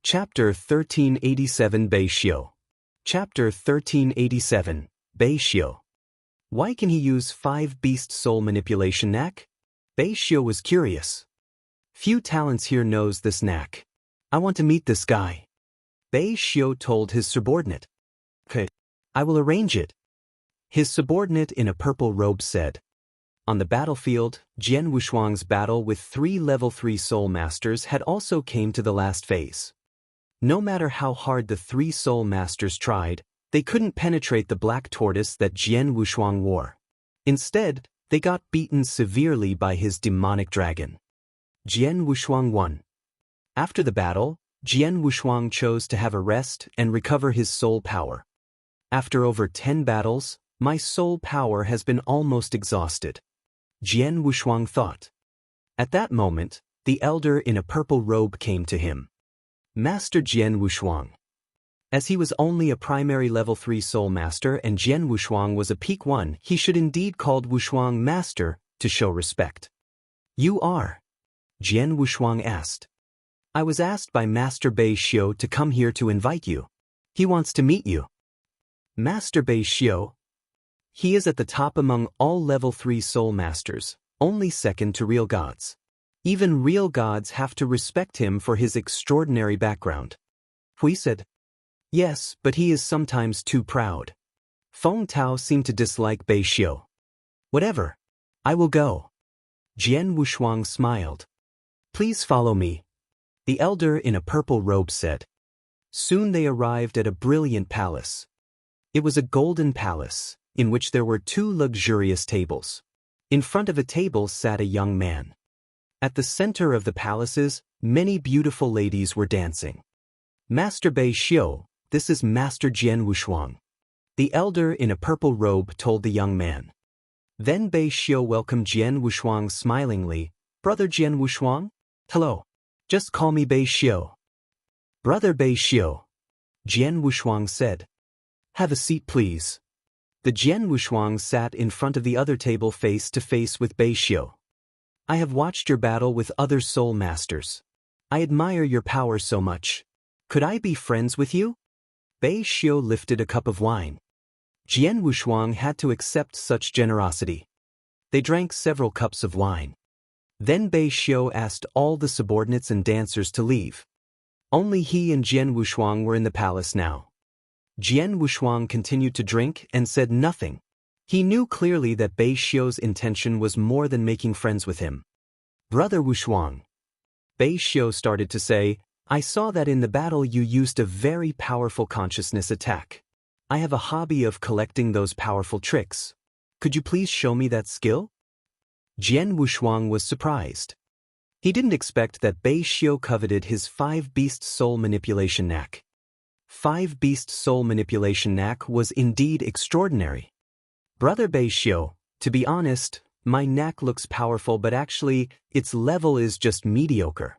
Chapter 1387 Beishiu. Chapter 1387 Beishiu. Why can he use 5 beast soul manipulation knack? Beishiu was curious. Few talents here knows this knack. I want to meet this guy. Beishiu told his subordinate. Okay, I will arrange it. His subordinate in a purple robe said. On the battlefield, Jian Wushuang's battle with 3 level 3 soul masters had also came to the last phase. No matter how hard the 3 soul masters tried, they couldn't penetrate the black tortoise that Jian Wushuang wore. Instead, they got beaten severely by his demonic dragon. Jian Wushuang won. After the battle, Jian Wushuang chose to have a rest and recover his soul power. After over 10 battles, my soul power has been almost exhausted. Jian Wushuang thought. At that moment, the elder in a purple robe came to him. Master Jian Wushuang. As he was only a primary level 3 soul master and Jian Wushuang was a peak 1, he should indeed called Wushuang master to show respect. You are? Jian Wushuang asked. I was asked by Master Beishiu to come here to invite you. He wants to meet you. Master Beishiu? He is at the top among all level 3 soul masters, only second to real gods. Even real gods have to respect him for his extraordinary background. Hui said. Yes, but he is sometimes too proud. Feng Tao seemed to dislike Beishiu. Whatever. I will go. Jian Wushuang smiled. Please follow me. The elder in a purple robe said. Soon they arrived at a brilliant palace. It was a golden palace, in which there were 2 luxurious tables. In front of a table sat a young man. At the center of the palaces, many beautiful ladies were dancing. Master Beishiu, this is Master Jian Wushuang. The elder in a purple robe told the young man. Then Beishiu welcomed Jian Wushuang smilingly. Brother Jian Wushuang? Hello. Just call me Beishiu. Brother Beishiu. Jian Wushuang said. Have a seat please. The Jian Wushuang sat in front of the other table face to face with Beishiu. I have watched your battle with other soul masters. I admire your power so much. Could I be friends with you? Beishiu lifted a cup of wine. Jian Wushuang had to accept such generosity. They drank several cups of wine. Then Beishiu asked all the subordinates and dancers to leave. Only he and Jian Wushuang were in the palace now. Jian Wushuang continued to drink and said nothing. He knew clearly that Beishiu's intention was more than making friends with him. Brother Wushuang. Beishiu started to say, I saw that in the battle you used a very powerful consciousness attack. I have a hobby of collecting those powerful tricks. Could you please show me that skill? Jian Wushuang was surprised. He didn't expect that Beishiu coveted his 5 beast soul manipulation knack. 5 beast soul manipulation knack was indeed extraordinary. Brother Beishiu, to be honest, my knack looks powerful but actually, its level is just mediocre.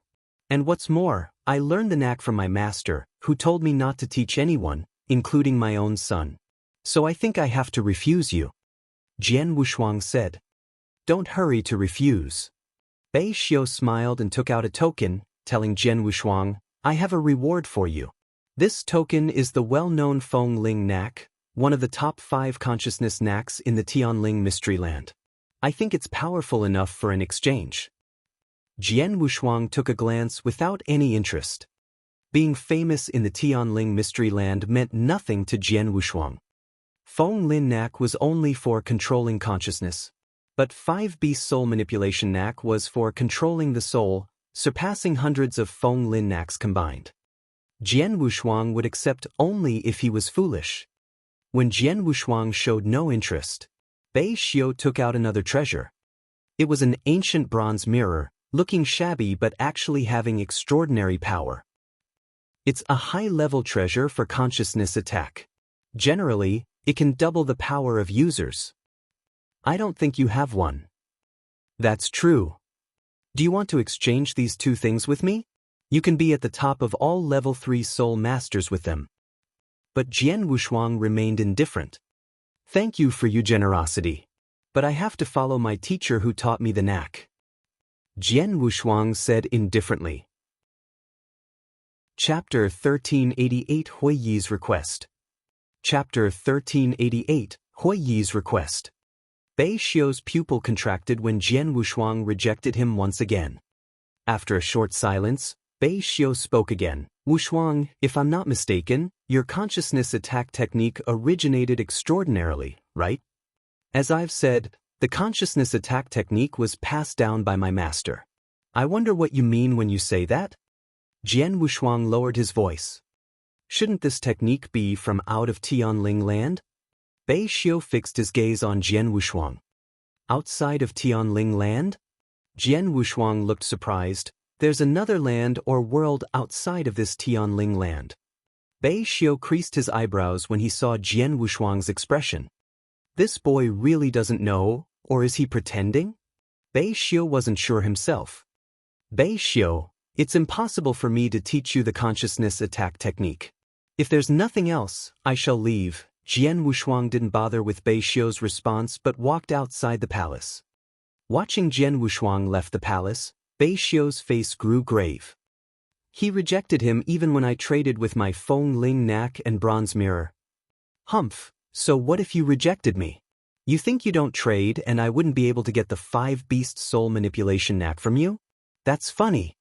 And what's more, I learned the knack from my master, who told me not to teach anyone, including my own son. So I think I have to refuse you. Jian Wushuang said. Don't hurry to refuse. Beishiu smiled and took out a token, telling Jian Wushuang, I have a reward for you. This token is the well-known Feng Ling knack, one of the top 5 consciousness knacks in the Tianling Mystery Land. I think it's powerful enough for an exchange. Jian Wushuang took a glance without any interest. Being famous in the Tianling Mystery Land meant nothing to Jian Wushuang. Feng Lin knack was only for controlling consciousness. But 5 beast soul manipulation knack was for controlling the soul, surpassing hundreds of Feng Lin knacks combined. Jian Wushuang would accept only if he was foolish. When Jian Wushuang showed no interest, Beishiu took out another treasure. It was an ancient bronze mirror, looking shabby but actually having extraordinary power. It's a high-level treasure for consciousness attack. Generally, it can double the power of users. I don't think you have one. That's true. Do you want to exchange these 2 things with me? You can be at the top of all level 3 soul masters with them. But Jian Wushuang remained indifferent. Thank you for your generosity. But I have to follow my teacher who taught me the knack. Jian Wushuang said indifferently. Chapter 1388 Hui Yi's Request. Chapter 1388 Hui Yi's Request. Bei Xiu's pupil contracted when Jian Wushuang rejected him once again. After a short silence, Bei Xiu spoke again. Wushuang, if I'm not mistaken, your consciousness attack technique originated extraordinarily, right? As I've said, the consciousness attack technique was passed down by my master. I wonder what you mean when you say that? Jian Wushuang lowered his voice. Shouldn't this technique be from out of Tianling land? Bei Xiu fixed his gaze on Jian Wushuang. Outside of Tianling land? Jian Wushuang looked surprised. There's another land or world outside of this Tianling land. Bei Xiu creased his eyebrows when he saw Jian Wushuang's expression. This boy really doesn't know, or is he pretending? Bei Xiu wasn't sure himself. Bei Xiu, it's impossible for me to teach you the consciousness attack technique. If there's nothing else, I shall leave. Jian Wushuang didn't bother with Bei Xiu's response but walked outside the palace. Watching Jian Wushuang left the palace, Bei Xiu's face grew grave. He rejected him even when I traded with my Feng Ling knack and bronze mirror. Humph, so what if you rejected me? You think you don't trade and I wouldn't be able to get the 5-beast soul manipulation knack from you? That's funny.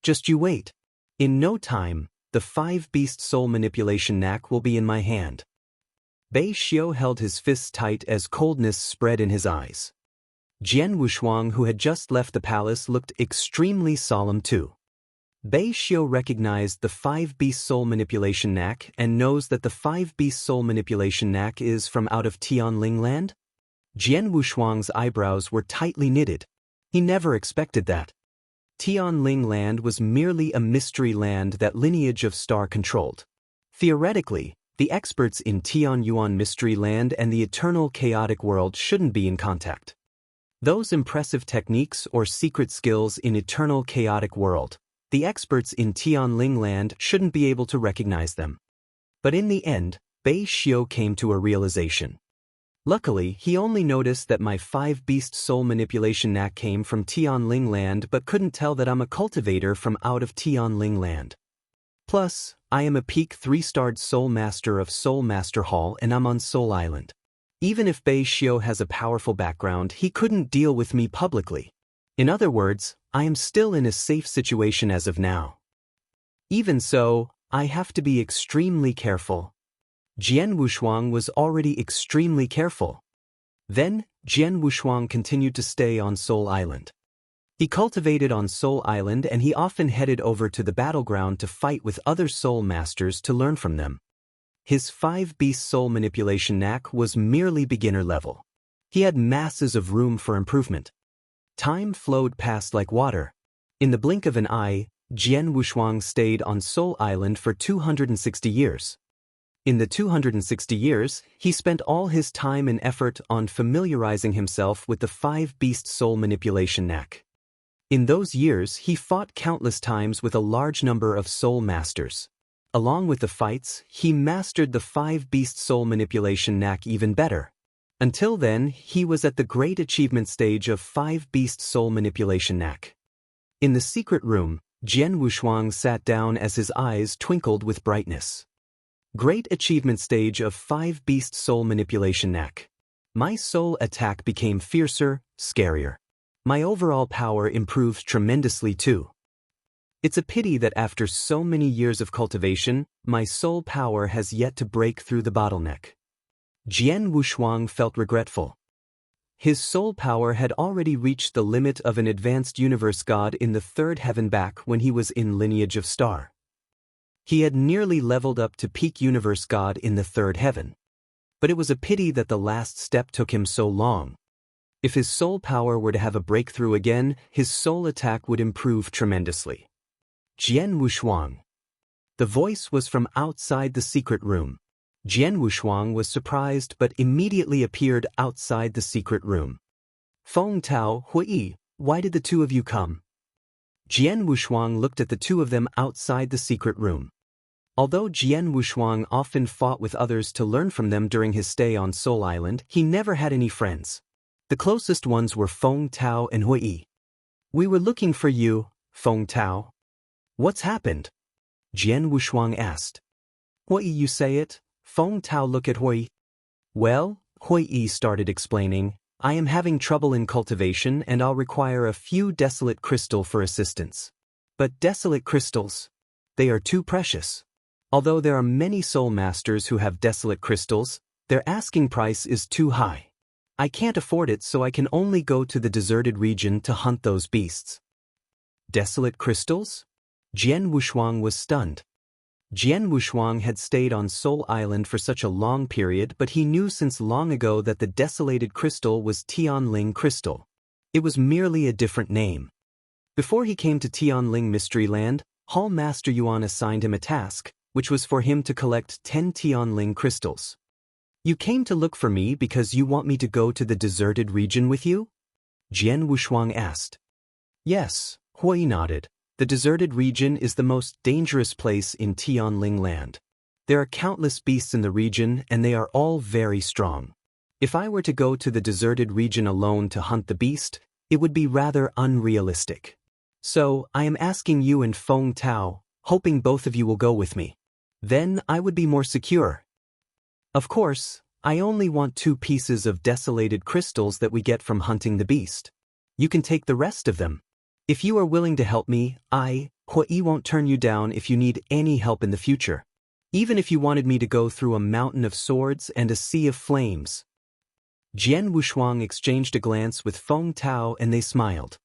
Just you wait. In no time, the 5-beast soul manipulation knack will be in my hand. Bei Xiu held his fists tight as coldness spread in his eyes. Jian Wushuang, who had just left the palace, looked extremely solemn too. Bei Xiu recognized the 5-beast soul manipulation knack and knows that the 5-beast soul manipulation knack is from out of Tianling land? Jian Wushuang's eyebrows were tightly knitted. He never expected that. Tianling land was merely a mystery land that lineage of star controlled. Theoretically, the experts in Tianyuan mystery land and the eternal chaotic world shouldn't be in contact. Those impressive techniques or secret skills in eternal chaotic world, the experts in Tianling land shouldn't be able to recognize them. But in the end, Bei Xiu came to a realization. Luckily, he only noticed that my 5-beast soul manipulation knack came from Tianling land but couldn't tell that I'm a cultivator from out of Tianling land. Plus, I am a peak 3-starred soul master of Soul Master Hall and I'm on Soul Island. Even if Bei Xiu has a powerful background, he couldn't deal with me publicly. In other words, I am still in a safe situation as of now. Even so, I have to be extremely careful. Jian Wushuang was already extremely careful. Then, Jian Wushuang continued to stay on Soul Island. He cultivated on Soul Island and he often headed over to the battleground to fight with other soul masters to learn from them. His 5-beast soul manipulation knack was merely beginner level. He had masses of room for improvement. Time flowed past like water. In the blink of an eye, Jian Wushuang stayed on Soul Island for 260 years. In the 260 years, he spent all his time and effort on familiarizing himself with the 5-beast soul manipulation knack. In those years, he fought countless times with a large number of soul masters. Along with the fights, he mastered the 5-beast soul manipulation knack even better. Until then, he was at the great achievement stage of 5-beast soul manipulation knack. In the secret room, Jian Wushuang sat down as his eyes twinkled with brightness. Great achievement stage of 5-beast soul manipulation knack. My soul attack became fiercer, scarier. My overall power improved tremendously too. It's a pity that after so many years of cultivation, my soul power has yet to break through the bottleneck. Jian Wushuang felt regretful. His soul power had already reached the limit of an advanced universe god in the 3rd heaven back when he was in Lineage of Star. He had nearly leveled up to peak universe god in the 3rd heaven. But it was a pity that the last step took him so long. If his soul power were to have a breakthrough again, his soul attack would improve tremendously. Jian Wushuang. The voice was from outside the secret room. Jian Wushuang was surprised but immediately appeared outside the secret room. Feng Tao, Hui, why did the two of you come? Jian Wushuang looked at the two of them outside the secret room. Although Jian Wushuang often fought with others to learn from them during his stay on Soul Island, he never had any friends. The closest ones were Feng Tao and Hui. We were looking for you, Feng Tao. What's happened? Jian Wushuang asked. Hui, you say it? Feng Tao looked at Hui. Well, Hui started explaining, I am having trouble in cultivation and I'll require a few desolate crystal for assistance. But desolate crystals? They are too precious. Although there are many soul masters who have desolate crystals, their asking price is too high. I can't afford it, so I can only go to the deserted region to hunt those beasts. Desolate crystals? Jian Wushuang was stunned. Jian Wushuang had stayed on Soul Island for such a long period, but he knew since long ago that the desolated crystal was Tianling crystal. It was merely a different name. Before he came to Tianling Mystery Land, Hall Master Yuan assigned him a task, which was for him to collect 10 Tianling crystals. You came to look for me because you want me to go to the deserted region with you? Jian Wushuang asked. Yes, Hui nodded. The deserted region is the most dangerous place in Tianling Land. There are countless beasts in the region and they are all very strong. If I were to go to the deserted region alone to hunt the beast, it would be rather unrealistic. So, I am asking you and Feng Tao, hoping both of you will go with me. Then I would be more secure. Of course, I only want 2 pieces of desolated crystals that we get from hunting the beast. You can take the rest of them. If you are willing to help me, Hui won't turn you down if you need any help in the future. Even if you wanted me to go through a mountain of swords and a sea of flames. Jian Wushuang exchanged a glance with Feng Tao and they smiled.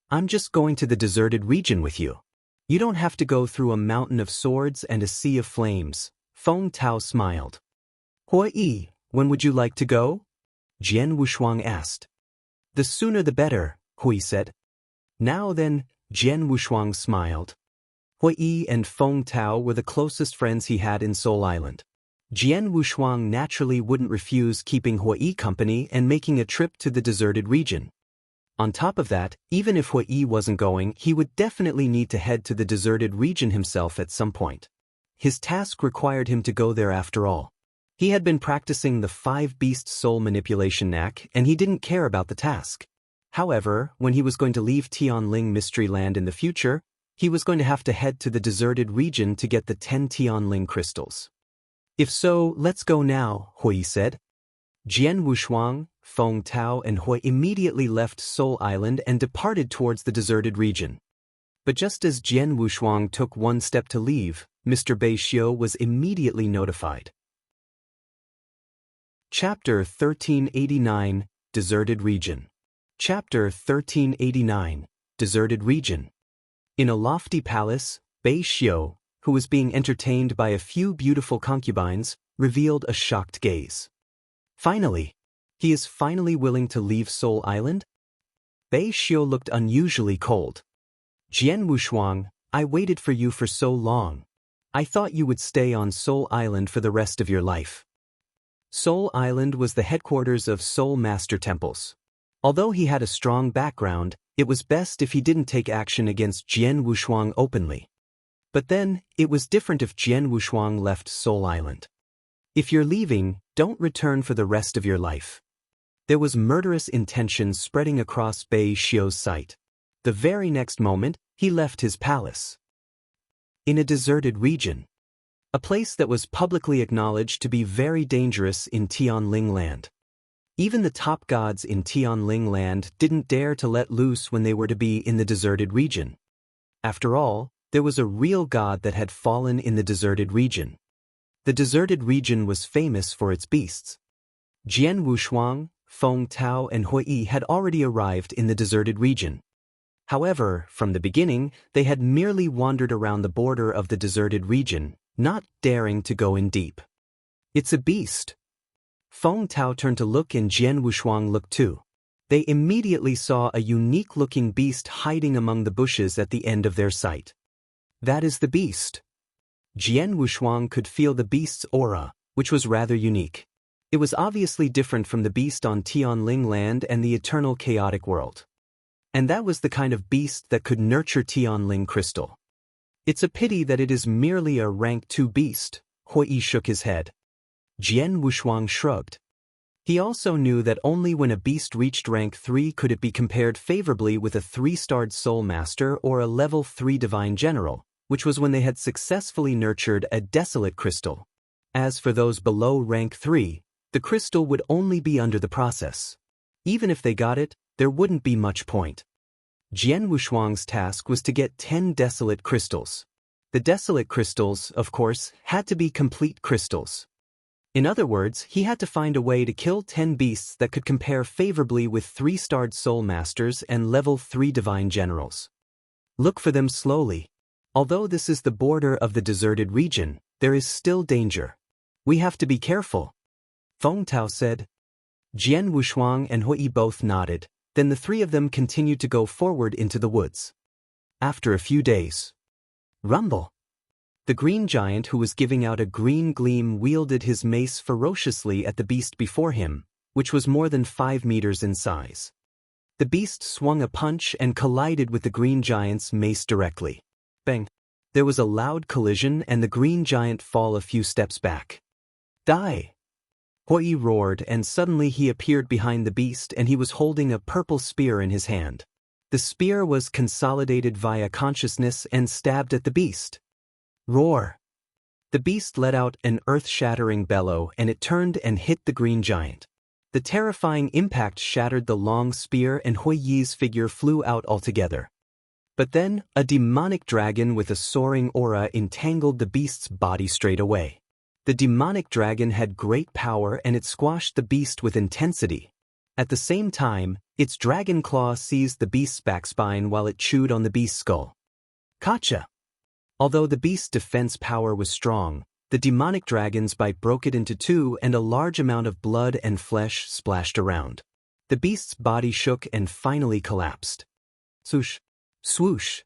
I'm just going to the deserted region with you. You don't have to go through a mountain of swords and a sea of flames. Feng Tao smiled. Hui, when would you like to go? Jian Wushuang asked. The sooner the better, Hui said. Now then, Jian Wushuang smiled. Hui and Feng Tao were the closest friends he had in Soul Island. Jian Wushuang naturally wouldn't refuse keeping Hui company and making a trip to the deserted region. On top of that, even if Hui wasn't going, he would definitely need to head to the deserted region himself at some point. His task required him to go there after all. He had been practicing the 5-beast soul manipulation knack and he didn't care about the task. However, when he was going to leave Tianling Mystery Land in the future, he was going to have to head to the deserted region to get the 10 Tianling crystals. If so, let's go now, Hui said. Jian Wushuang, Feng Tao and Hui immediately left Soul Island and departed towards the deserted region. But just as Jian Wushuang took one step to leave, Mr. Bei Xiu was immediately notified. Chapter 1389, Deserted Region. Chapter 1389, Deserted Region. In a lofty palace, Bei Xiu, who was being entertained by a few beautiful concubines, revealed a shocked gaze. Finally! He is finally willing to leave Soul Island? Bei Xiu looked unusually cold. Jian Wushuang, I waited for you for so long. I thought you would stay on Soul Island for the rest of your life. Soul Island was the headquarters of Soul Master Temples. Although he had a strong background, it was best if he didn't take action against Jian Wushuang openly. But then, it was different if Jian Wushuang left Soul Island. If you're leaving, don't return for the rest of your life. There was murderous intention spreading across Bei Xiu's sight. The very next moment, he left his palace. In a deserted region. A place that was publicly acknowledged to be very dangerous in Tianling Land. Even the top gods in Tianling Land didn't dare to let loose when they were to be in the deserted region. After all, there was a real god that had fallen in the deserted region. The deserted region was famous for its beasts. Jian Wushuang, Feng Tao and Hui had already arrived in the deserted region. However, from the beginning, they had merely wandered around the border of the deserted region, not daring to go in deep. It's a beast. Feng Tao turned to look and Jian Wushuang looked too. They immediately saw a unique-looking beast hiding among the bushes at the end of their sight. That is the beast. Jian Wushuang could feel the beast's aura, which was rather unique. It was obviously different from the beast on Tianling Land and the eternal chaotic world. And that was the kind of beast that could nurture Tianling crystal. It's a pity that it is merely a rank 2 beast, Hui shook his head. Jian Wushuang shrugged. He also knew that only when a beast reached rank 3 could it be compared favorably with a 3-starred soul master or a level 3 divine general, which was when they had successfully nurtured a desolate crystal. As for those below rank 3, the crystal would only be under the process. Even if they got it, there wouldn't be much point. Jian Wushuang's task was to get 10 desolate crystals. The desolate crystals, of course, had to be complete crystals. In other words, he had to find a way to kill 10 beasts that could compare favorably with 3-starred soul masters and level 3 divine generals. Look for them slowly. Although this is the border of the deserted region, there is still danger. We have to be careful, Feng Tao said. Jian Wushuang and Hui both nodded, then the three of them continued to go forward into the woods. After a few days. Rumble! The green giant who was giving out a green gleam wielded his mace ferociously at the beast before him, which was more than 5 meters in size. The beast swung a punch and collided with the green giant's mace directly. Bang! There was a loud collision and the green giant fell a few steps back. Die! Hui roared and suddenly he appeared behind the beast and he was holding a purple spear in his hand. The spear was consolidated via consciousness and stabbed at the beast. Roar! The beast let out an earth-shattering bellow and it turned and hit the green giant. The terrifying impact shattered the long spear and Hui Yi's figure flew out altogether. But then, a demonic dragon with a soaring aura entangled the beast's body straight away. The demonic dragon had great power and it squashed the beast with intensity. At the same time, its dragon claw seized the beast's backspine while it chewed on the beast's skull. Gotcha! Although the beast's defense power was strong, the demonic dragon's bite broke it into two and a large amount of blood and flesh splashed around. The beast's body shook and finally collapsed. Swoosh! Swoosh!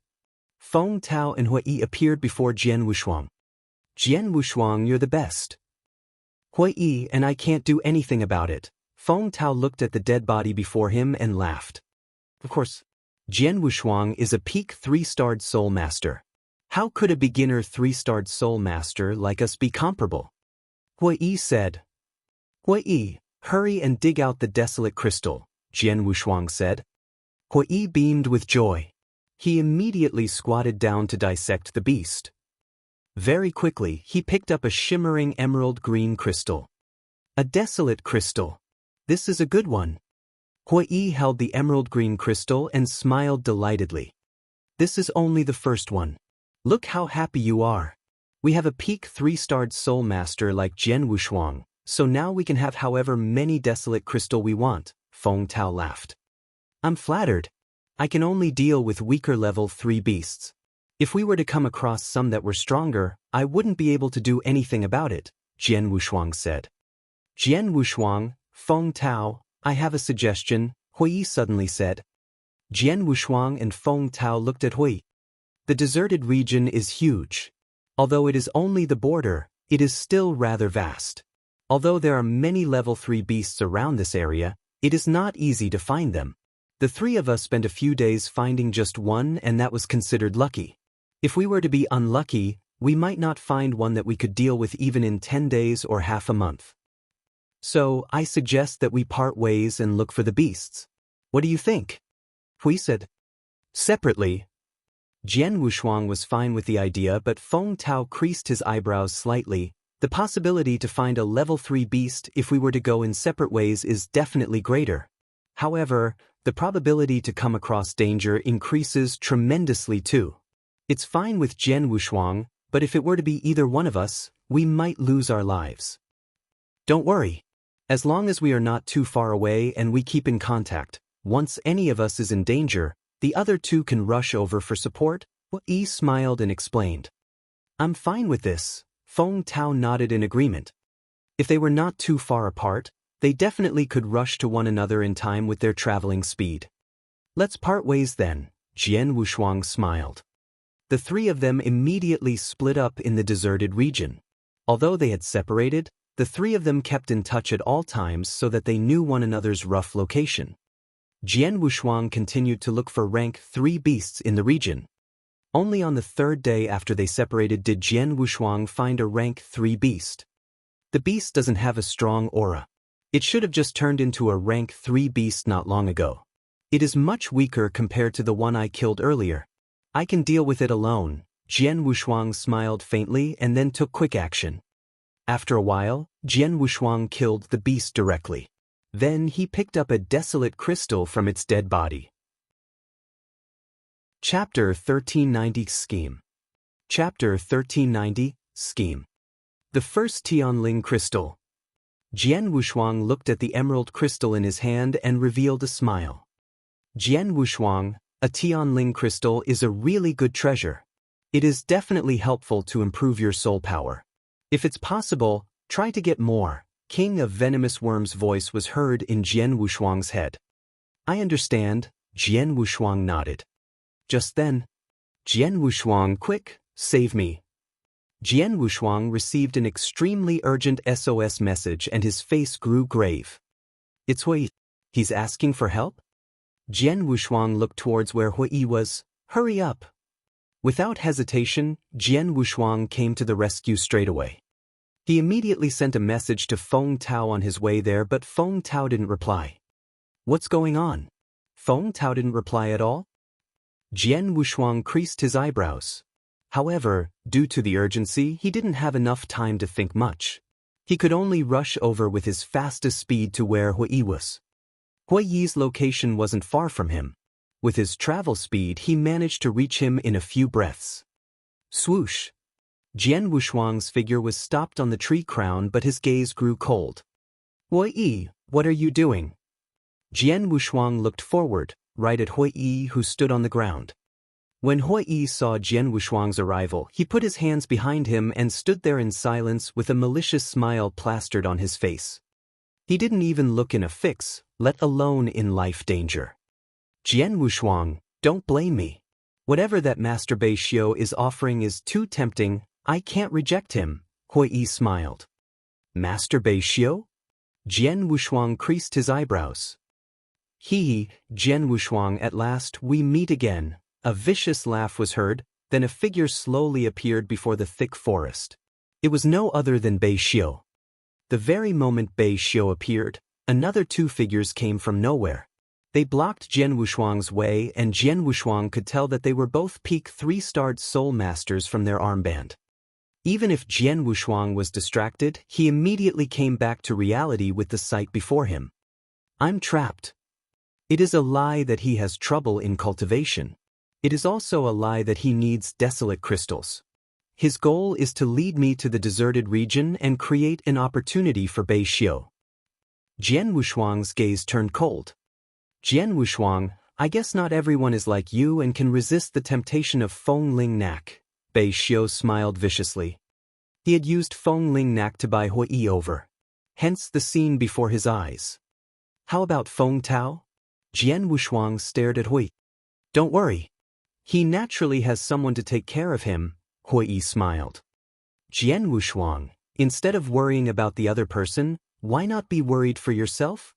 Feng Tao and Hui appeared before Jian Wushuang. Jian Wushuang, you're the best. Hui and I can't do anything about it. Feng Tao looked at the dead body before him and laughed. Of course, Jian Wushuang is a peak 3-starred soul master. How could a beginner 3-starred soul master like us be comparable? Hui said. Hui, hurry and dig out the desolate crystal, Jian Wushuang said. Hui beamed with joy. He immediately squatted down to dissect the beast. Very quickly, he picked up a shimmering emerald green crystal. A desolate crystal. This is a good one. Hui held the emerald green crystal and smiled delightedly. This is only the first one. Look how happy you are. We have a peak 3-starred soul master like Jian Wushuang, so now we can have however many desolate crystal we want, Feng Tao laughed. I'm flattered. I can only deal with weaker level 3 beasts. If we were to come across some that were stronger, I wouldn't be able to do anything about it, Jian Wushuang said. Jian Wushuang, Feng Tao, I have a suggestion, Hui suddenly said. Jian Wushuang and Feng Tao looked at Hui. The deserted region is huge. Although it is only the border, it is still rather vast. Although there are many level 3 beasts around this area, it is not easy to find them. The three of us spent a few days finding just one and that was considered lucky. If we were to be unlucky, we might not find one that we could deal with even in 10 days or half a month. So, I suggest that we part ways and look for the beasts. What do you think? Hui said. Separately. Jian Wushuang was fine with the idea but Feng Tao creased his eyebrows slightly. The possibility to find a level 3 beast if we were to go in separate ways is definitely greater. However, the probability to come across danger increases tremendously too. It's fine with Jian Wushuang, but if it were to be either one of us, we might lose our lives. Don't worry. As long as we are not too far away and we keep in contact, once any of us is in danger, the other two can rush over for support, Hui smiled and explained. I'm fine with this, Feng Tao nodded in agreement. If they were not too far apart, they definitely could rush to one another in time with their traveling speed. Let's part ways then, Jian Wushuang smiled. The three of them immediately split up in the deserted region. Although they had separated, the three of them kept in touch at all times so that they knew one another's rough location. Jian Wushuang continued to look for rank 3 beasts in the region. Only on the 3rd day after they separated did Jian Wushuang find a rank 3 beast. The beast doesn't have a strong aura. It should have just turned into a rank 3 beast not long ago. It is much weaker compared to the one I killed earlier. I can deal with it alone, Jian Wushuang smiled faintly and then took quick action. After a while, Jian Wushuang killed the beast directly. Then he picked up a desolate crystal from its dead body. Chapter 1390 Scheme. Chapter 1390 Scheme. The first Tianling crystal. Jian Wushuang looked at the emerald crystal in his hand and revealed a smile. Jian Wushuang, a Tianling crystal is a really good treasure. It is definitely helpful to improve your soul power. If it's possible, try to get more. King of Venomous Worm's voice was heard in Jian Wushuang's head. I understand, Jian Wushuang nodded. Just then, Jian Wushuang, quick, save me. Jian Wushuang received an extremely urgent SOS message and his face grew grave. It's Hui. He's asking for help? Jian Wushuang looked towards where Hui was. Hurry up. Without hesitation, Jian Wushuang came to the rescue straight away. He immediately sent a message to Feng Tao on his way there, but Feng Tao didn't reply. What's going on? Feng Tao didn't reply at all? Jian Wushuang creased his eyebrows. However, due to the urgency, he didn't have enough time to think much. He could only rush over with his fastest speed to where Hui was. Hui's location wasn't far from him. With his travel speed, he managed to reach him in a few breaths. Swoosh! Jian Wushuang's figure was stopped on the tree crown, but his gaze grew cold. Hui, what are you doing? Jian Wushuang looked forward, right at Hui, who stood on the ground. When Hui saw Jian Wushuang's arrival, he put his hands behind him and stood there in silence with a malicious smile plastered on his face. He didn't even look in a fix, let alone in life danger. Jian Wushuang, don't blame me. Whatever that Master Bei Xiu is offering is too tempting, I can't reject him, Hui smiled. Master Bei Xiu? Jian Wushuang creased his eyebrows. Jian Wushuang, at last we meet again. A vicious laugh was heard, then a figure slowly appeared before the thick forest. It was no other than Bei Xiu. The very moment Bei Xiu appeared, another two figures came from nowhere. They blocked Jian Wushuang's way, and Jian Wushuang could tell that they were both peak 3-starred soul masters from their armband. Even if Jian Wushuang was distracted, he immediately came back to reality with the sight before him. I'm trapped. It is a lie that he has trouble in cultivation. It is also a lie that he needs desolate crystals. His goal is to lead me to the deserted region and create an opportunity for Bei Xiu. Jian Wushuang's gaze turned cold. Jian Wushuang, I guess not everyone is like you and can resist the temptation of Feng Ling Nak. Bei Xiu smiled viciously. He had used Feng Ling Nak to buy Hui over. Hence the scene before his eyes. How about Feng Tao? Jian Wushuang stared at Hui. Don't worry. He naturally has someone to take care of him, Hui smiled. Jian Wushuang, instead of worrying about the other person, why not be worried for yourself?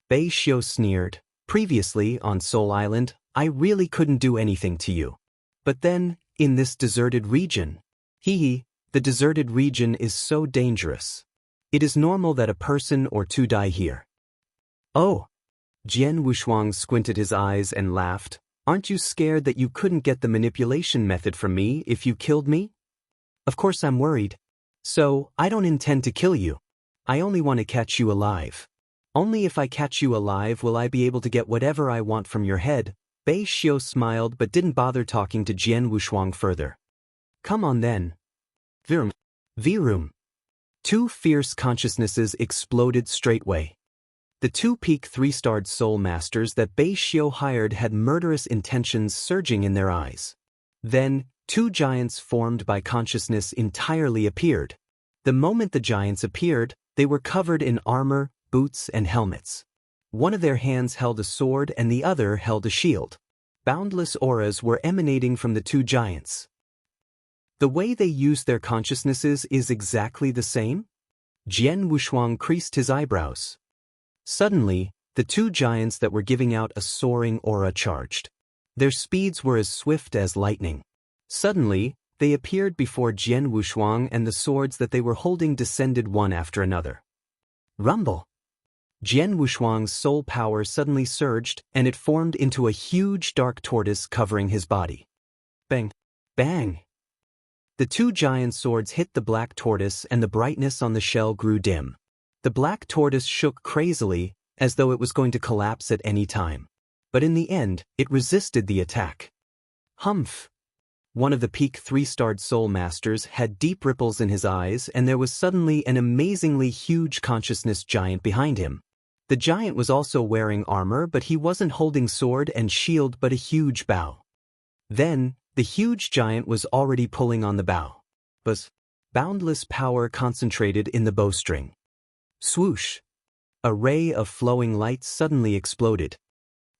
Bei Xiu sneered. Previously, on Soul Island, I really couldn't do anything to you. But then, in this deserted region, the deserted region is so dangerous. It is normal that a person or two die here. Oh! Jian Wushuang squinted his eyes and laughed. Aren't you scared that you couldn't get the manipulation method from me if you killed me? Of course I'm worried. So, I don't intend to kill you. I only want to catch you alive. Only if I catch you alive will I be able to get whatever I want from your head. Bei Xiu smiled but didn't bother talking to Jian Wushuang further. Come on then. Virum. Two fierce consciousnesses exploded straightway. The two peak 3-starred soul masters that Bei Xiu hired had murderous intentions surging in their eyes. Then, two giants formed by consciousness entirely appeared. The moment the giants appeared, they were covered in armor, boots, and helmets. One of their hands held a sword and the other held a shield. Boundless auras were emanating from the two giants. The way they used their consciousnesses is exactly the same? Jian Wushuang creased his eyebrows. Suddenly, the two giants that were giving out a soaring aura charged. Their speeds were as swift as lightning. Suddenly, they appeared before Jian Wushuang and the swords that they were holding descended one after another. Rumble! Jian Wushuang's soul power suddenly surged and it formed into a huge dark tortoise covering his body. Bang! Bang! The two giant swords hit the black tortoise and the brightness on the shell grew dim. The black tortoise shook crazily, as though it was going to collapse at any time. But in the end, it resisted the attack. Humph! One of the peak 3-starred soul masters had deep ripples in his eyes, and there was suddenly an amazingly huge consciousness giant behind him. The giant was also wearing armor, but he wasn't holding sword and shield but a huge bow. Then, the huge giant was already pulling on the bow. Boundless power concentrated in the bowstring. Swoosh! A ray of flowing light suddenly exploded.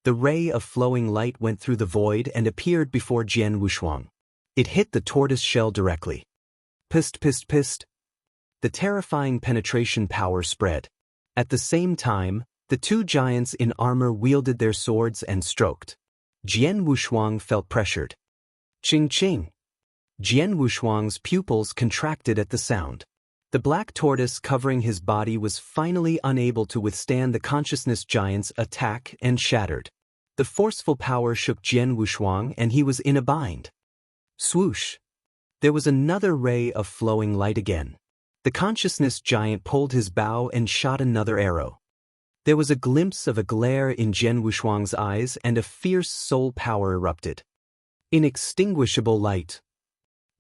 The ray of flowing light went through the void and appeared before Jian Wushuang. It hit the tortoise shell directly. Pist pist pist. The terrifying penetration power spread. At the same time, the two giants in armor wielded their swords and stroked. Jian Wushuang felt pressured. Ching ching. Jian Wushuang's pupils contracted at the sound. The black tortoise covering his body was finally unable to withstand the consciousness giant's attack and shattered. The forceful power shook Jian Wushuang and he was in a bind. Swoosh! There was another ray of flowing light again. The consciousness giant pulled his bow and shot another arrow. There was a glimpse of a glare in Jian Wushuang's eyes and a fierce soul power erupted. Inextinguishable light.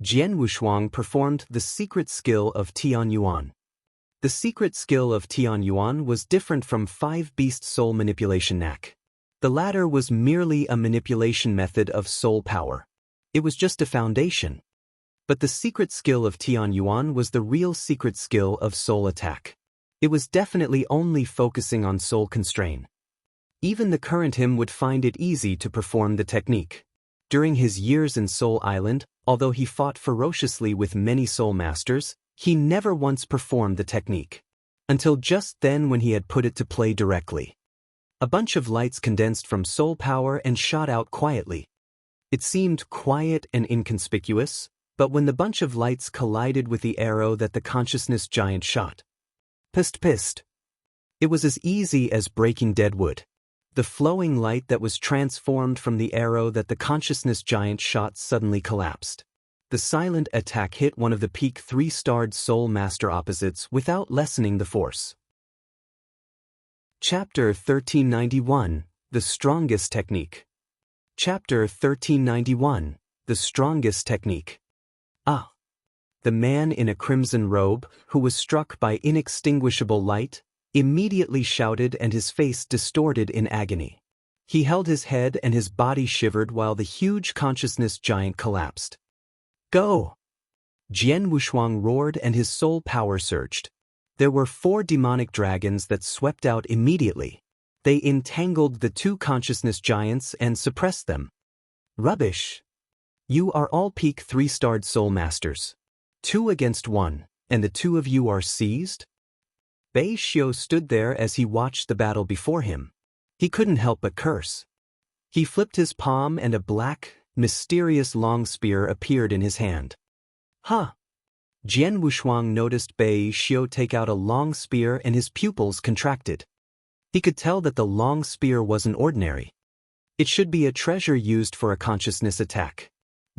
Jian Wushuang performed the secret skill of Tian Yuan. The secret skill of Tian Yuan was different from 5-beast soul manipulation knack. The latter was merely a manipulation method of soul power. It was just a foundation. But the secret skill of Tian Yuan was the real secret skill of soul attack. It was definitely only focusing on soul constraint. Even the current him would find it easy to perform the technique. During his years in Soul Island, although he fought ferociously with many soul masters, he never once performed the technique. Until just then when he had put it to play directly. A bunch of lights condensed from soul power and shot out quietly. It seemed quiet and inconspicuous, but when the bunch of lights collided with the arrow that the consciousness giant shot. Pist pist. It was as easy as breaking dead wood. The flowing light that was transformed from the arrow that the consciousness giant shot suddenly collapsed. The silent attack hit one of the peak 3-starred soul master opposites without lessening the force. Chapter 1391, The Strongest Technique. Chapter 1391, The Strongest Technique. Ah! The man in a crimson robe, who was struck by inextinguishable light, immediately shouted and his face distorted in agony. He held his head and his body shivered while the huge consciousness giant collapsed. Go! Jian Wushuang roared and his soul power surged. There were 4 demonic dragons that swept out immediately. They entangled the 2 consciousness giants and suppressed them. Rubbish! You are all peak 3-starred soul masters. 2 against 1, and the 2 of you are seized? Bei Xiu stood there as he watched the battle before him. He couldn't help but curse. He flipped his palm and a black, mysterious long spear appeared in his hand. Huh! Jian Wushuang noticed Bei Xiu take out a long spear and his pupils contracted. He could tell that the long spear wasn't ordinary. It should be a treasure used for a consciousness attack.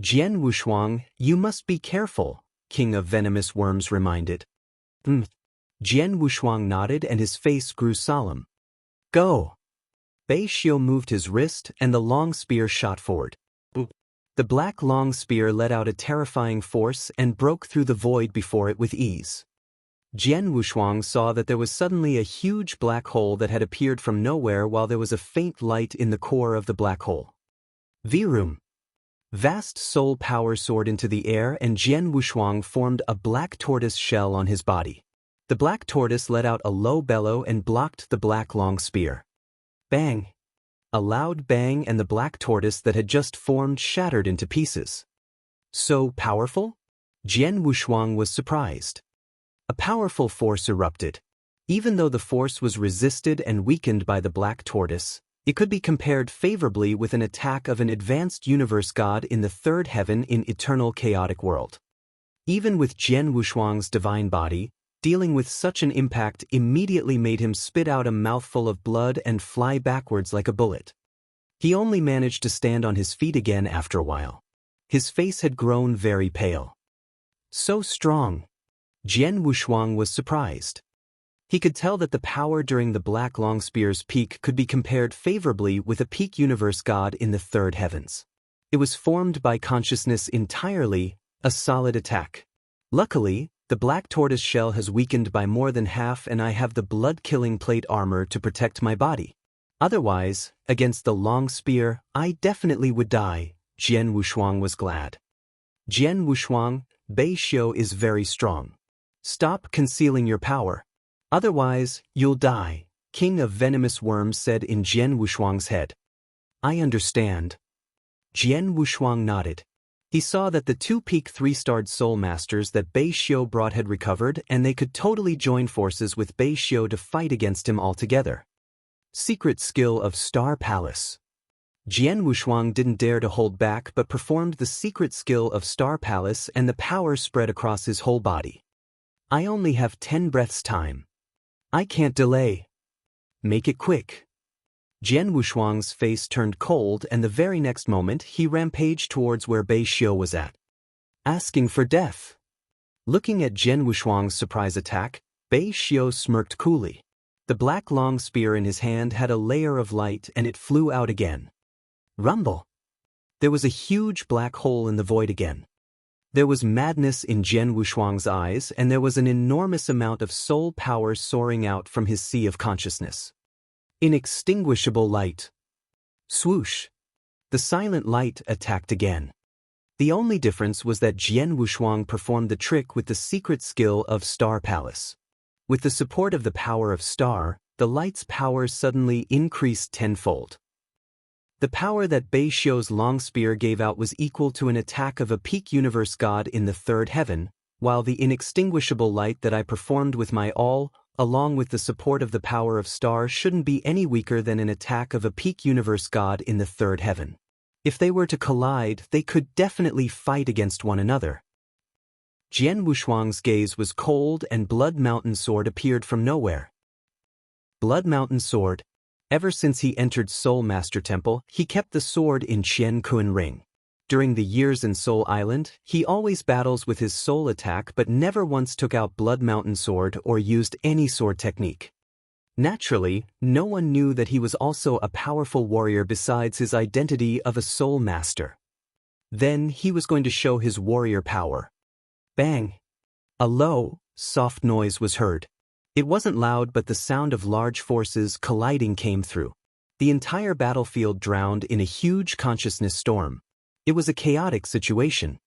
Jian Wushuang, you must be careful, King of Venomous Worms reminded. Jian Wushuang nodded and his face grew solemn. Go! Bei Xiu moved his wrist and the long spear shot forward. The black long spear let out a terrifying force and broke through the void before it with ease. Jian Wushuang saw that there was suddenly a huge black hole that had appeared from nowhere while there was a faint light in the core of the black hole. Virum! Vast soul power soared into the air and Jian Wushuang formed a black tortoise shell on his body. The black tortoise let out a low bellow and blocked the black long spear. Bang! A loud bang and the black tortoise that had just formed shattered into pieces. So powerful? Jian Wushuang was surprised. A powerful force erupted. Even though the force was resisted and weakened by the black tortoise, it could be compared favorably with an attack of an advanced universe god in the 3rd heaven in eternal chaotic world. Even with Jian Wushuang's divine body, dealing with such an impact immediately made him spit out a mouthful of blood and fly backwards like a bullet. He only managed to stand on his feet again after a while. His face had grown very pale. So strong. Jian Wushuang was surprised. He could tell that the power during the Black Long Spear's peak could be compared favorably with a peak universe god in the third heavens. It was formed by consciousness entirely, a solid attack. Luckily, the black tortoise shell has weakened by more than half and I have the blood-killing plate armor to protect my body. Otherwise, against the long spear, I definitely would die. Jian Wushuang was glad. Jian Wushuang, Bei Xiu is very strong. Stop concealing your power. Otherwise, you'll die, King of Venomous Worms said in Jian Wushuang's head. I understand. Jian Wushuang nodded. He saw that the two peak 3-starred soul masters that Bei Xiu brought had recovered and they could totally join forces with Bei Xiu to fight against him altogether. Secret skill of Star Palace. Jian Wushuang didn't dare to hold back but performed the secret skill of Star Palace and the power spread across his whole body. I only have 10 breaths time. I can't delay. Make it quick. Jian Wushuang's face turned cold and the very next moment he rampaged towards where Bei Xiu was at. Asking for death. Looking at Jian Wushuang's surprise attack, Bei Xiu smirked coolly. The black long spear in his hand had a layer of light and it flew out again. Rumble. There was a huge black hole in the void again. There was madness in Jian Wushuang's eyes and there was an enormous amount of soul power soaring out from his sea of consciousness. Inextinguishable light. Swoosh. The silent light attacked again. The only difference was that Jian Wushuang performed the trick with the secret skill of Star Palace. With the support of the power of Star, the light's power suddenly increased tenfold. The power that Bei Xiu's long spear gave out was equal to an attack of a peak universe god in the third heaven, while the inextinguishable light that I performed with my all, along with the support of the power of Star, shouldn't be any weaker than an attack of a peak universe god in the third heaven. If they were to collide, they could definitely fight against one another. Jian Wushuang's gaze was cold and Blood Mountain Sword appeared from nowhere. Blood Mountain Sword. Ever since he entered Soul Master Temple, he kept the sword in Qian Kun Ring. During the years in Soul Island, he always battles with his soul attack but never once took out Blood Mountain Sword or used any sword technique. Naturally, no one knew that he was also a powerful warrior besides his identity of a soul master. Then he was going to show his warrior power. Bang! A low, soft noise was heard. It wasn't loud but the sound of large forces colliding came through. The entire battlefield drowned in a huge consciousness storm. It was a chaotic situation.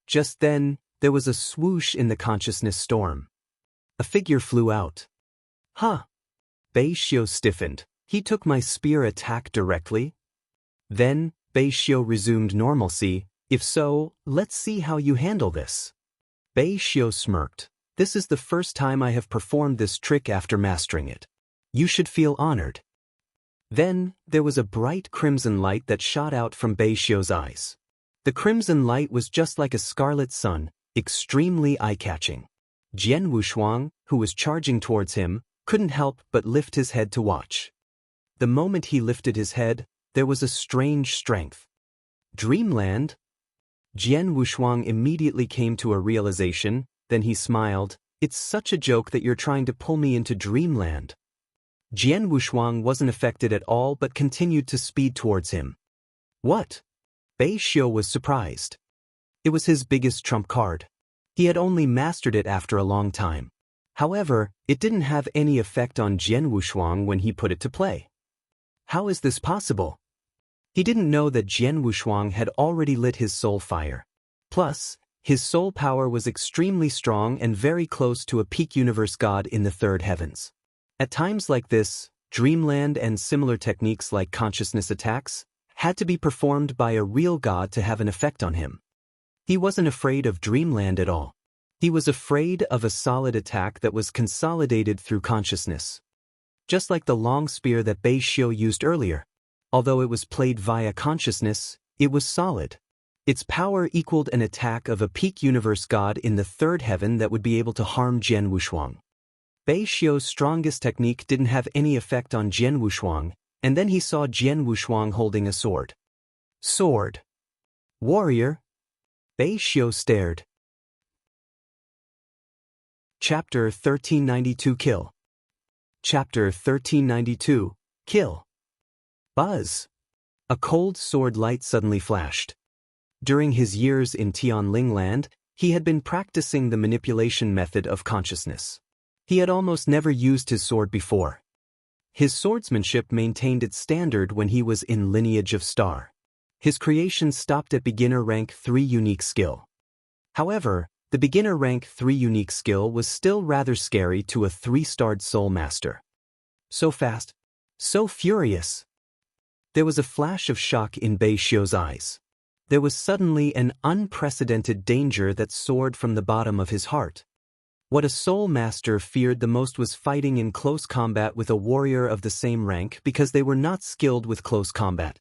Just then, there was a swoosh in the consciousness storm. A figure flew out. Huh! Bei Xiu stiffened. He took my spear attack directly? Then, Bei Xiu resumed normalcy. If so, let's see how you handle this. Bei Xiu smirked. This is the first time I have performed this trick after mastering it. You should feel honored. Then, there was a bright crimson light that shot out from Bei Xiu's eyes. The crimson light was just like a scarlet sun, extremely eye-catching. Jian Wushuang, who was charging towards him, couldn't help but lift his head to watch. The moment he lifted his head, there was a strange strength. Dreamland? Jian Wushuang immediately came to a realization. Then he smiled. It's such a joke that you're trying to pull me into dreamland. Jian Wushuang wasn't affected at all but continued to speed towards him. What? Bei Xiu was surprised. It was his biggest trump card. He had only mastered it after a long time. However, it didn't have any effect on Jian Wushuang when he put it to play. How is this possible? He didn't know that Jian Wushuang had already lit his soul fire. Plus, his soul power was extremely strong and very close to a peak universe god in the third heavens. At times like this, dreamland and similar techniques like consciousness attacks had to be performed by a real god to have an effect on him. He wasn't afraid of dreamland at all. He was afraid of a solid attack that was consolidated through consciousness. Just like the long spear that Bei Xiu used earlier. Although it was played via consciousness, it was solid. Its power equaled an attack of a peak universe god in the third heaven that would be able to harm Jian Wushuang. Bei Xiu's strongest technique didn't have any effect on Jian Wushuang, and then he saw Jian Wushuang holding a sword. Sword. Warrior. Bei Xiu stared. Chapter 1392 Kill. Chapter 1392 Kill. Buzz. A cold sword light suddenly flashed. During his years in Tianling Land, he had been practicing the manipulation method of consciousness. He had almost never used his sword before. His swordsmanship maintained its standard when he was in Lineage of Star. His creation stopped at beginner rank 3 unique skill. However, the beginner rank 3 unique skill was still rather scary to a 3-starred soul master. So fast. So furious. There was a flash of shock in Bei Xiu's eyes. There was suddenly an unprecedented danger that soared from the bottom of his heart. What a soul master feared the most was fighting in close combat with a warrior of the same rank because they were not skilled with close combat.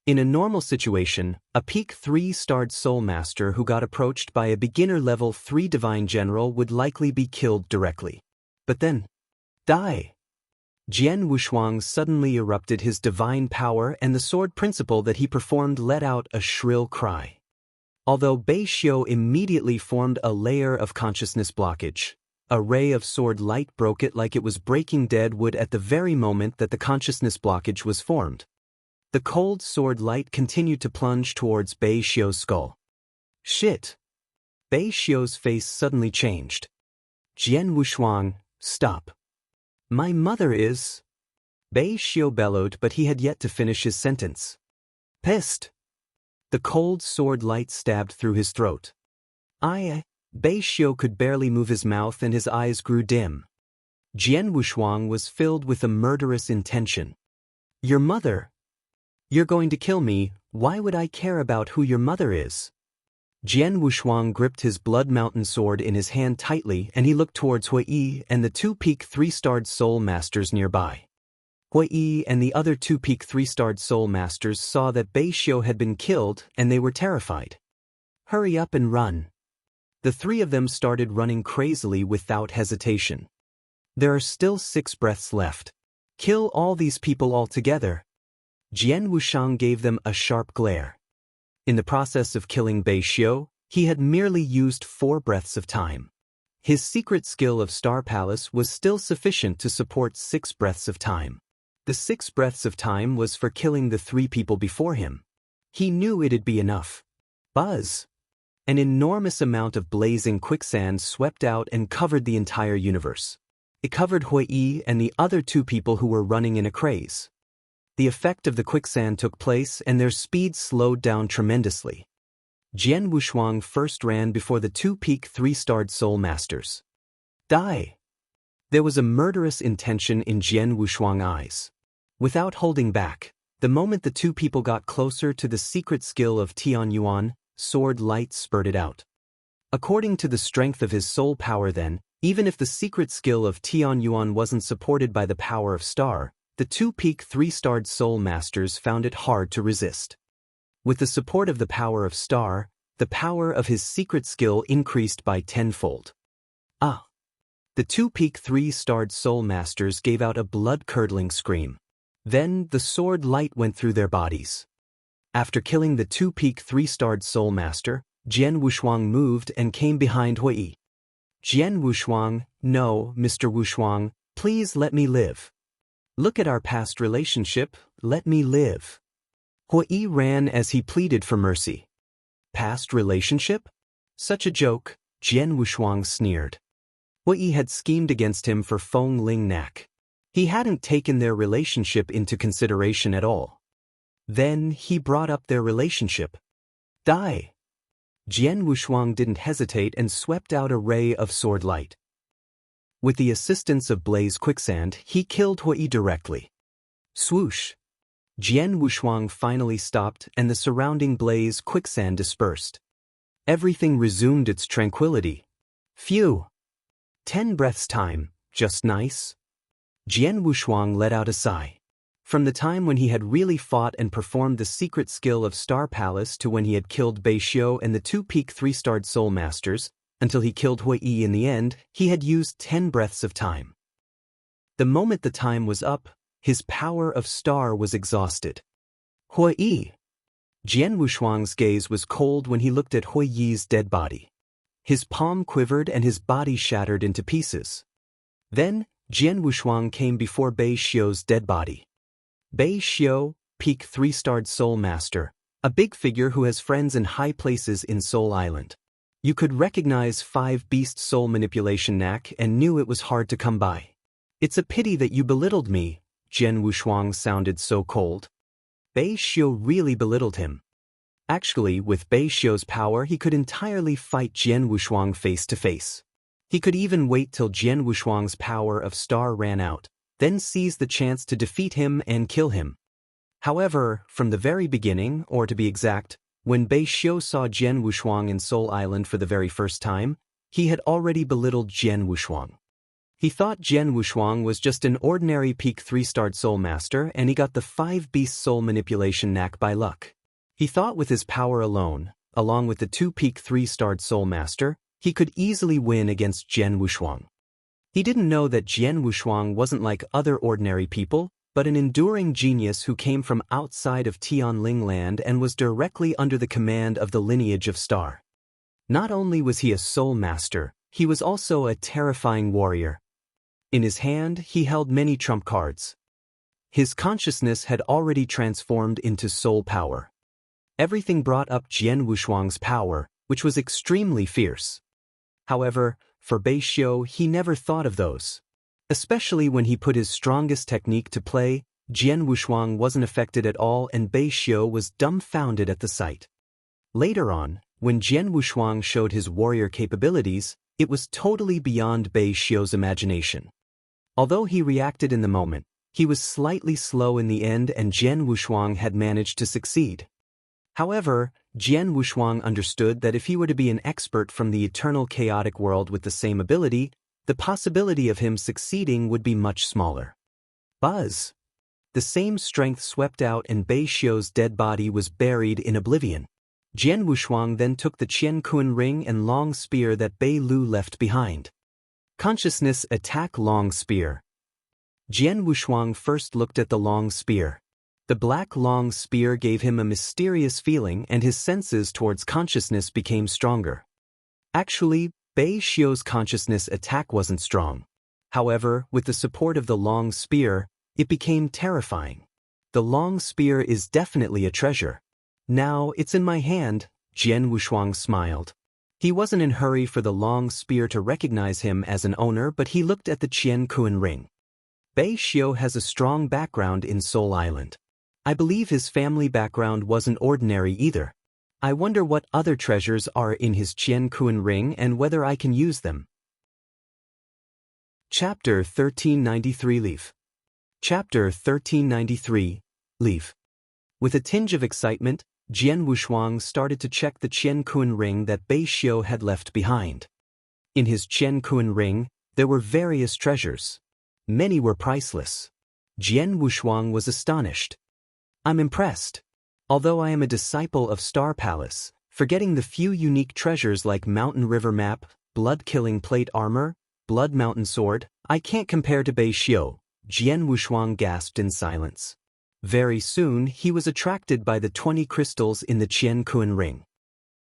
In a normal situation, a peak 3-starred soul master who got approached by a beginner level 3 divine general would likely be killed directly. But then, die! Jian Wushuang suddenly erupted his divine power, and the sword principle that he performed let out a shrill cry. Although Bei Xiu immediately formed a layer of consciousness blockage, a ray of sword light broke it like it was breaking dead wood at the very moment that the consciousness blockage was formed. The cold sword light continued to plunge towards Bei Xiu's skull. Shit! Bei Xiu's face suddenly changed. Jian Wushuang, stop. My mother is... Bei Xiu bellowed, but he had yet to finish his sentence. Pissed. The cold sword light stabbed through his throat. Bei Xiu could barely move his mouth and his eyes grew dim. Jian Wushuang was filled with a murderous intention. Your mother? You're going to kill me, why would I care about who your mother is? Jian Wushuang gripped his blood mountain sword in his hand tightly and he looked towards Hui Yi and the 2 peak 3-starred soul masters nearby. Hui Yi and the other 2 peak 3-starred soul masters saw that Bei Xiu had been killed and they were terrified. Hurry up and run. The 3 of them started running crazily without hesitation. There are still 6 breaths left. Kill all these people altogether. Jian Wushuang gave them a sharp glare. In the process of killing Bei Xiu, he had merely used 4 breaths of time. His secret skill of Star Palace was still sufficient to support 6 breaths of time. The 6 breaths of time was for killing the 3 people before him. He knew it'd be enough. Buzz! An enormous amount of blazing quicksand swept out and covered the entire universe. It covered Hui Yi and the other 2 people who were running in a craze. The effect of the quicksand took place and their speed slowed down tremendously. Jian Wushuang first ran before the 2 peak 3-starred soul masters. Die! There was a murderous intention in Jian Wushuang's eyes. Without holding back, the moment the 2 people got closer to the secret skill of Tian Yuan, sword light spurted out. According to the strength of his soul power then, even if the secret skill of Tian Yuan wasn't supported by the power of Star, the 2 peak 3-starred soul masters found it hard to resist. With the support of the power of Star, the power of his secret skill increased by 10-fold. The 2 peak 3-starred soul masters gave out a blood-curdling scream. Then the sword light went through their bodies. After killing the 2 peak 3-starred soul master, Jian Wushuang moved and came behind Hui Yi. Jian Wushuang, no, Mr. Wushuang, please let me live. Look at our past relationship, let me live. Hui Yi ran as he pleaded for mercy. Past relationship? Such a joke, Jian Wushuang sneered. Hui Yi had schemed against him for Feng Ling Nak. He hadn't taken their relationship into consideration at all. Then he brought up their relationship. Die! Jian Wushuang didn't hesitate and swept out a ray of sword light. With the assistance of Blaze Quicksand, he killed Hui Yi directly. Swoosh! Jian Wushuang finally stopped and the surrounding Blaze Quicksand dispersed. Everything resumed its tranquility. Phew! 10 breaths time, just nice. Jian Wushuang let out a sigh. From the time when he had really fought and performed the secret skill of Star Palace to when he had killed Bei Xiu and the 2 peak 3-starred soul masters, until he killed Hui Yi in the end, he had used 10 breaths of time. The moment the time was up, his power of Star was exhausted. Hui Yi! Jian Wushuang's gaze was cold when he looked at Hui Yi's dead body. His palm quivered and his body shattered into pieces. Then, Jian Wushuang came before Bei Xiu's dead body. Bei Xiu, peak 3-starred Soul Master, a big figure who has friends in high places in Soul Island. You could recognize 5-beast soul manipulation knack and knew it was hard to come by. It's a pity that you belittled me, Jian Wushuang sounded so cold. Bei Xiu really belittled him. Actually, with Bei Xiu's power he could entirely fight Jian Wushuang face to face. He could even wait till Jian Wushuang's power of star ran out, then seize the chance to defeat him and kill him. However, from the very beginning, or to be exact, when Bei Xiu saw Jian Wushuang in Soul Island for the very first time, he had already belittled Jian Wushuang. He thought Jian Wushuang was just an ordinary peak 3-starred soul master and he got the 5-beast soul manipulation knack by luck. He thought with his power alone, along with the 2 peak 3-starred soul master, he could easily win against Jian Wushuang. He didn't know that Jian Wushuang wasn't like other ordinary people, but an enduring genius who came from outside of Tianling land and was directly under the command of the lineage of Star. Not only was he a soul master, he was also a terrifying warrior. In his hand, he held many trump cards. His consciousness had already transformed into soul power. Everything brought up Jian Wushuang's power, which was extremely fierce. However, for Bei Xiu he never thought of those. Especially when he put his strongest technique to play, Jian Wushuang wasn't affected at all and Bei Xiu was dumbfounded at the sight. Later on, when Jian Wushuang showed his warrior capabilities, it was totally beyond Bei Xiu's imagination. Although he reacted in the moment, he was slightly slow in the end and Jian Wushuang had managed to succeed. However, Jian Wushuang understood that if he were to be an expert from the eternal chaotic world with the same ability, the possibility of him succeeding would be much smaller. Buzz! The same strength swept out and Bei Xiu's dead body was buried in oblivion. Jian Wushuang then took the Qian Kun ring and long spear that Bei Lu left behind. Consciousness attack long spear. Jian Wushuang first looked at the long spear. The black long spear gave him a mysterious feeling and his senses towards consciousness became stronger. Actually, Bei Xiu's consciousness attack wasn't strong. However, with the support of the long spear, it became terrifying. The long spear is definitely a treasure. Now it's in my hand, Jian Wushuang smiled. He wasn't in a hurry for the long spear to recognize him as an owner, but he looked at the Qian Kun ring. Bei Xiu has a strong background in Soul Island. I believe his family background wasn't ordinary either. I wonder what other treasures are in his Qian Kun ring and whether I can use them. Chapter 1393 Leaf. Chapter 1393 Leaf. With a tinge of excitement, Jian Wushuang started to check the Qian Kun ring that Bei Xiu had left behind. In his Qian Kun ring, there were various treasures. Many were priceless. Jian Wushuang was astonished. I'm impressed. Although I am a disciple of Star Palace, forgetting the few unique treasures like Mountain River Map, Blood-Killing Plate Armor, Blood Mountain Sword, I can't compare to Bei Xiu, Jian Wushuang gasped in silence. Very soon he was attracted by the 20 crystals in the Qian Kun ring.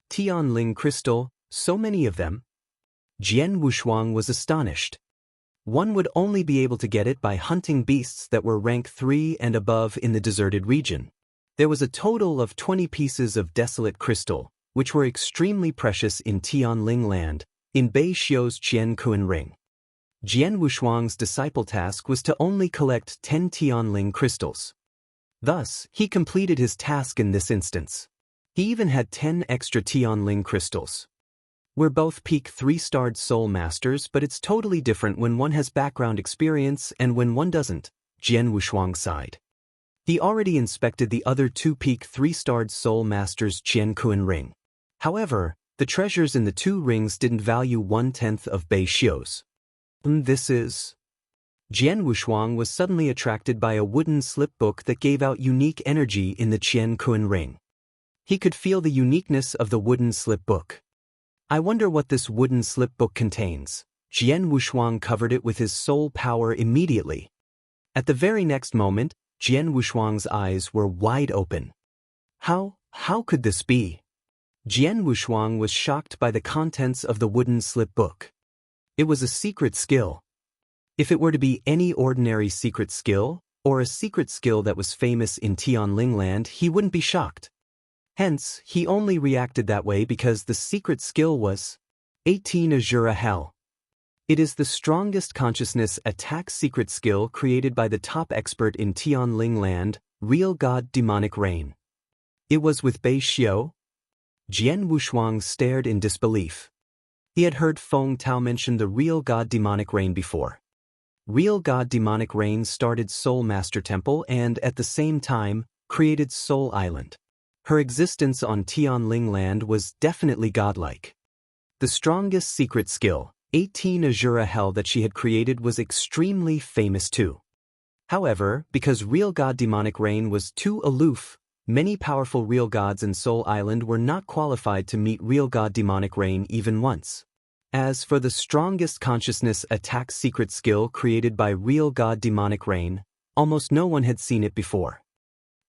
Tianling crystal, so many of them. Jian Wushuang was astonished. One would only be able to get it by hunting beasts that were rank 3 and above in the deserted region. There was a total of 20 pieces of desolate crystal, which were extremely precious in Tianling land, in Bei Xiu's Qian Kun ring. Jian Wushuang's disciple task was to only collect 10 Tianling crystals. Thus, he completed his task in this instance. He even had 10 extra Tianling crystals. We're both peak 3-starred soul masters, but it's totally different when one has background experience and when one doesn't, Jian Wushuang sighed. He already inspected the other 2 peak 3-starred soul masters' Qian Kun ring. However, the treasures in the 2 rings didn't value 1/10 of Bei Xiu's. This is... Jian Wushuang was suddenly attracted by a wooden slipbook that gave out unique energy in the Qian Kun ring. He could feel the uniqueness of the wooden slipbook. I wonder what this wooden slipbook contains. Jian Wushuang covered it with his soul power immediately. At the very next moment, Jian Wushuang's eyes were wide open. How could this be? Jian Wushuang was shocked by the contents of the wooden slip book. It was a secret skill. If it were to be any ordinary secret skill, or a secret skill that was famous in Tianling land, he wouldn't be shocked. Hence, he only reacted that way because the secret skill was 18 Azura Hell. It is the strongest consciousness attack secret skill created by the top expert in Tianling land, Real God Demonic Rain. It was with Bei Xiu? Jian Wushuang stared in disbelief. He had heard Feng Tao mention the Real God Demonic Rain before. Real God Demonic Rain started Soul Master Temple and, at the same time, created Soul Island. Her existence on Tianling land was definitely godlike. The strongest secret skill, 18 Azura Hell, that she had created was extremely famous too. However, because Real God Demonic Rain was too aloof, many powerful real gods in Soul Island were not qualified to meet Real God Demonic Rain even once. As for the strongest consciousness attack secret skill created by Real God Demonic Rain, almost no one had seen it before.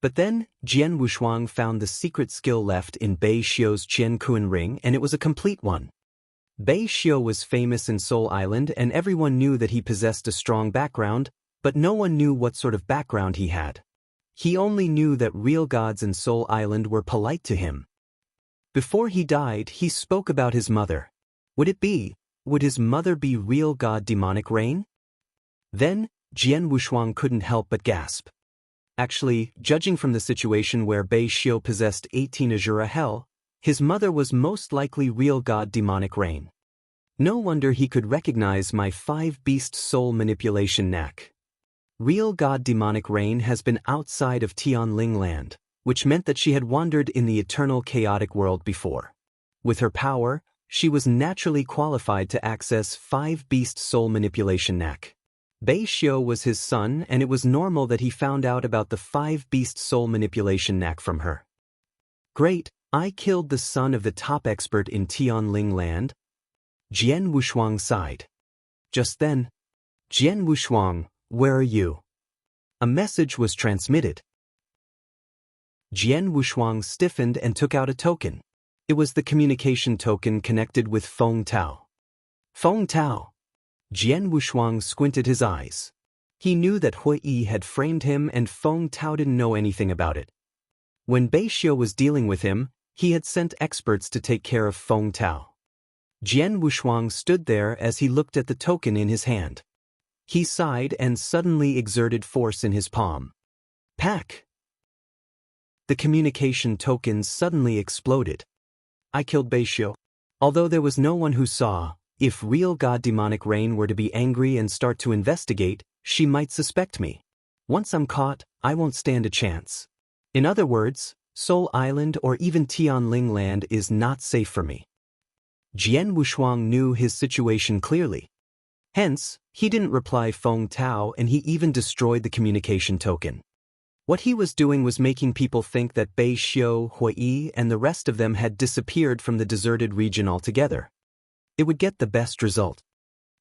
But then, Jian Wushuang found the secret skill left in Bei Xiu's Qian Kuan ring, and it was a complete one. Bei Xiu was famous in Soul Island and everyone knew that he possessed a strong background, but no one knew what sort of background he had. He only knew that real gods in Soul Island were polite to him. Before he died, he spoke about his mother. Would his mother be Real God Demonic Rain? Then, Jian Wushuang couldn't help but gasp. Actually, judging from the situation where Bei Xiu possessed 18 Azura Hell, his mother was most likely Real God Demonic Rain. No wonder he could recognize my 5-beast soul manipulation knack. Real God Demonic Rain has been outside of Tianling land, which meant that she had wandered in the eternal chaotic world before. With her power, she was naturally qualified to access 5-beast soul manipulation knack. Bei Xiu was his son, and it was normal that he found out about the 5-beast soul manipulation knack from her. Great, I killed the son of the top expert in Tianling land. Jian Wushuang sighed. Just then, Jian Wushuang, where are you? A message was transmitted. Jian Wushuang stiffened and took out a token. It was the communication token connected with Feng Tao. Feng Tao. Jian Wushuang squinted his eyes. He knew that Hui Yi had framed him and Feng Tao didn't know anything about it. When Bei Xiu was dealing with him, he had sent experts to take care of Feng Tao. Jian Wushuang stood there as he looked at the token in his hand. He sighed and suddenly exerted force in his palm. Pack! The communication token suddenly exploded. I killed Bei Xiu. Although there was no one who saw, if Real God Demonic Rain were to be angry and start to investigate, she might suspect me. Once I'm caught, I won't stand a chance. In other words, Soul Island or even Tianling land is not safe for me. Jian Wushuang knew his situation clearly. Hence, he didn't reply Feng Tao and he even destroyed the communication token. What he was doing was making people think that Bei Xiu, Hui Yi, and the rest of them had disappeared from the deserted region altogether. It would get the best result.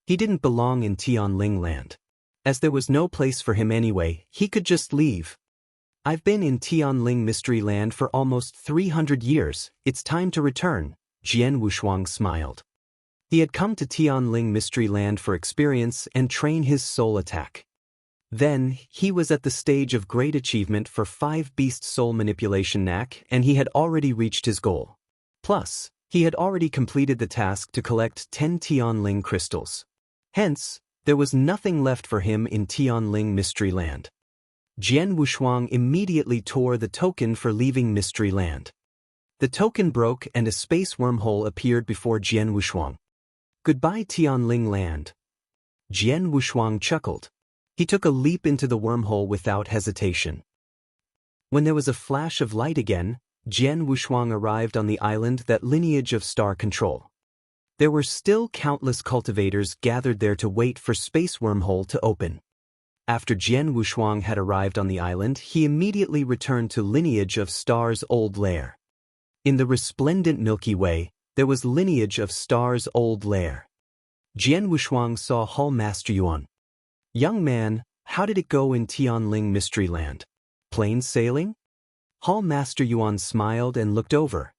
He didn't belong in Tianling land. As there was no place for him anyway, he could just leave. I've been in Tianling Mystery Land for almost 300 years, it's time to return, Jian Wushuang smiled. He had come to Tianling Mystery Land for experience and train his soul attack. Then, he was at the stage of great achievement for 5-beast soul manipulation knack and he had already reached his goal. Plus, he had already completed the task to collect 10 Tianling crystals. Hence, there was nothing left for him in Tianling Mystery Land. Jian Wushuang immediately tore the token for leaving Mystery Land. The token broke and a space wormhole appeared before Jian Wushuang. Goodbye Tianling land. Jian Wushuang chuckled. He took a leap into the wormhole without hesitation. When there was a flash of light again, Jian Wushuang arrived on the island that lineage of star control. There were still countless cultivators gathered there to wait for space wormhole to open. After Jian Wushuang had arrived on the island, he immediately returned to lineage of star's old lair. In the resplendent Milky Way, there was lineage of star's old lair. Jian Wushuang saw Hall Master Yuan. Young man, how did it go in Tianling Mystery Land? Plain sailing? Hall Master Yuan smiled and looked over.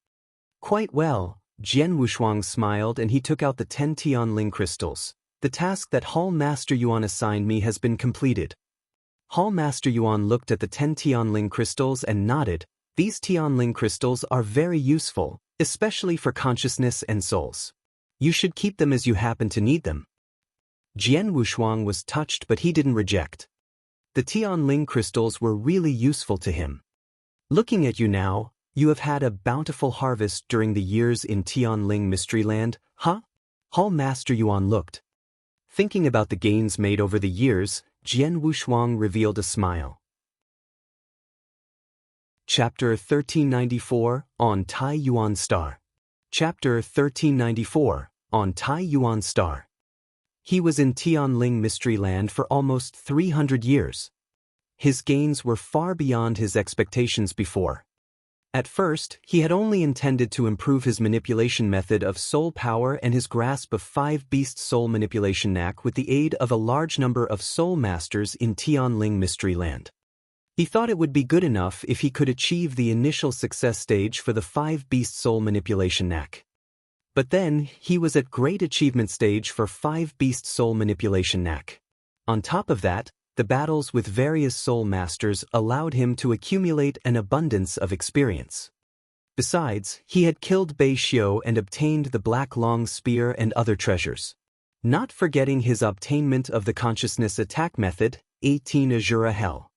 Quite well, Jian Wushuang smiled and he took out the 10 Tianling crystals. The task that Hall Master Yuan assigned me has been completed. Hall Master Yuan looked at the 10 Tianling crystals and nodded. These Tianling crystals are very useful, especially for consciousness and souls. You should keep them as you happen to need them. Jian Wushuang was touched, but he didn't reject. The Tianling crystals were really useful to him. Looking at you now, you have had a bountiful harvest during the years in Tianling Mystery Land, huh? Hall Master Yuan looked. Thinking about the gains made over the years, Jian Wushuang revealed a smile. Chapter 1394, On Tai Yuan Star. Chapter 1394, On Tai Yuan Star. He was in Tianling Mystery Land for almost 300 years. His gains were far beyond his expectations before. At first, he had only intended to improve his manipulation method of soul power and his grasp of 5-beast soul manipulation knack with the aid of a large number of soul masters in Tianling Mystery Land. He thought it would be good enough if he could achieve the initial success stage for the 5-beast soul manipulation knack. But then, he was at great achievement stage for 5-beast soul manipulation knack. On top of that, the battles with various soul masters allowed him to accumulate an abundance of experience. Besides, he had killed Bei Xiu and obtained the Black Long Spear and other treasures. Not forgetting his obtainment of the consciousness attack method, 18 Azura Hell.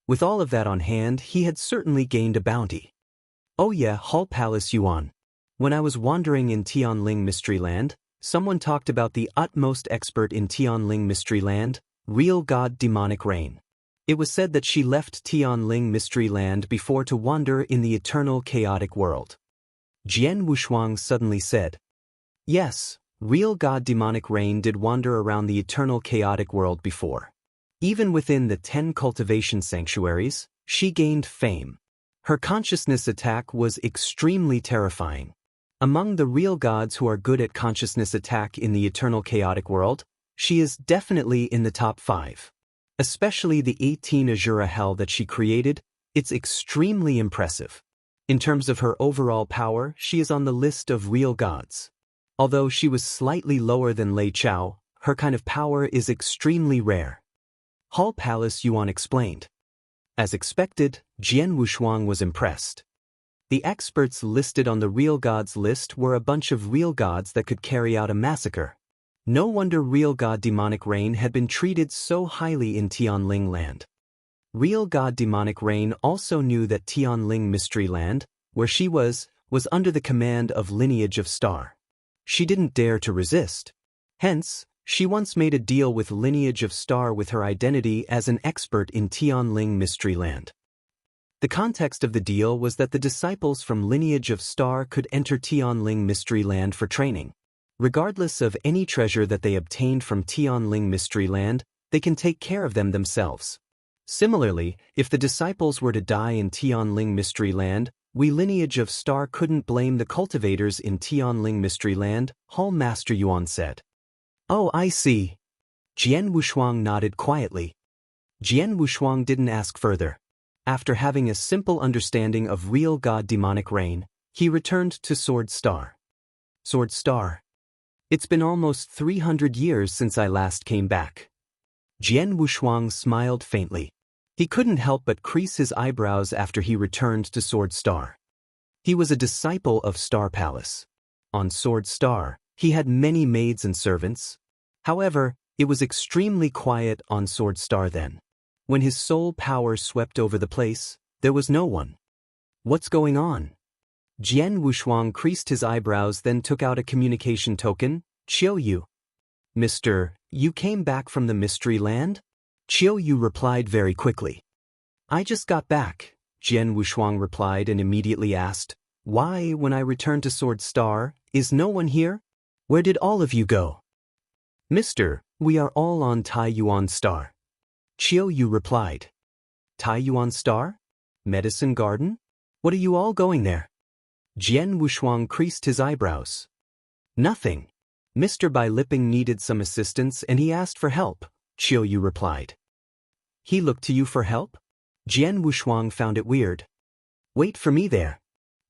With all of that on hand, he had certainly gained a bounty. Oh yeah, Hall Palace Yuan. When I was wandering in Tianling Mystery Land, someone talked about the utmost expert in Tianling Mystery Land, Real God Demonic Rain. It was said that she left Tianling Mystery Land before to wander in the eternal chaotic world. Jian Wushuang suddenly said, Yes, Real God Demonic Rain did wander around the eternal chaotic world before. Even within the 10 cultivation sanctuaries, she gained fame. Her consciousness attack was extremely terrifying. Among the real gods who are good at consciousness attack in the eternal chaotic world, she is definitely in the top 5. Especially the 18 Azura Hell that she created, it's extremely impressive. In terms of her overall power, she is on the list of real gods. Although she was slightly lower than Lei Chao, her kind of power is extremely rare. Hall Palace Yuan explained. As expected, Jian Wushuang was impressed. The experts listed on the real gods list were a bunch of real gods that could carry out a massacre. No wonder Real God Demonic Rain had been treated so highly in Tianling Land. Real God Demonic Rain also knew that Tianling Mystery Land, where she was under the command of Lineage of Star. She didn't dare to resist. Hence, she once made a deal with Lineage of Star with her identity as an expert in Tianling Mystery Land. The context of the deal was that the disciples from Lineage of Star could enter Tianling Mystery Land for training. Regardless of any treasure that they obtained from Tianling Mystery Land, they can take care of them themselves. Similarly, if the disciples were to die in Tianling Mystery Land, we Lineage of Star couldn't blame the cultivators in Tianling Mystery Land, Hall Master Yuan said. Oh, I see. Jian Wushuang nodded quietly. Jian Wushuang didn't ask further. After having a simple understanding of Real God Demonic Rain, he returned to Sword Star. Sword Star. It's been almost 300 years since I last came back. Jian Wushuang smiled faintly. He couldn't help but crease his eyebrows after he returned to Sword Star. He was a disciple of Star Palace. On Sword Star, he had many maids and servants. However, it was extremely quiet on Sword Star then. When his soul power swept over the place, there was no one. What's going on? Jian Wushuang creased his eyebrows, then took out a communication token. Qiu Yu. Mr. You came back from the Mystery Land? Qiu Yu replied very quickly. I just got back, Jian Wushuang replied and immediately asked, Why, when I returned to Sword Star, is no one here? Where did all of you go? Mister, we are all on Tai Yuan Star. Qiu Yu replied. Tai Yuan Star? Medicine Garden? What are you all going there? Jian Wushuang creased his eyebrows. Nothing. Mr. Bai Lipping needed some assistance and he asked for help, Qiu Yu replied. He looked to you for help? Jian Wushuang found it weird. Wait for me there.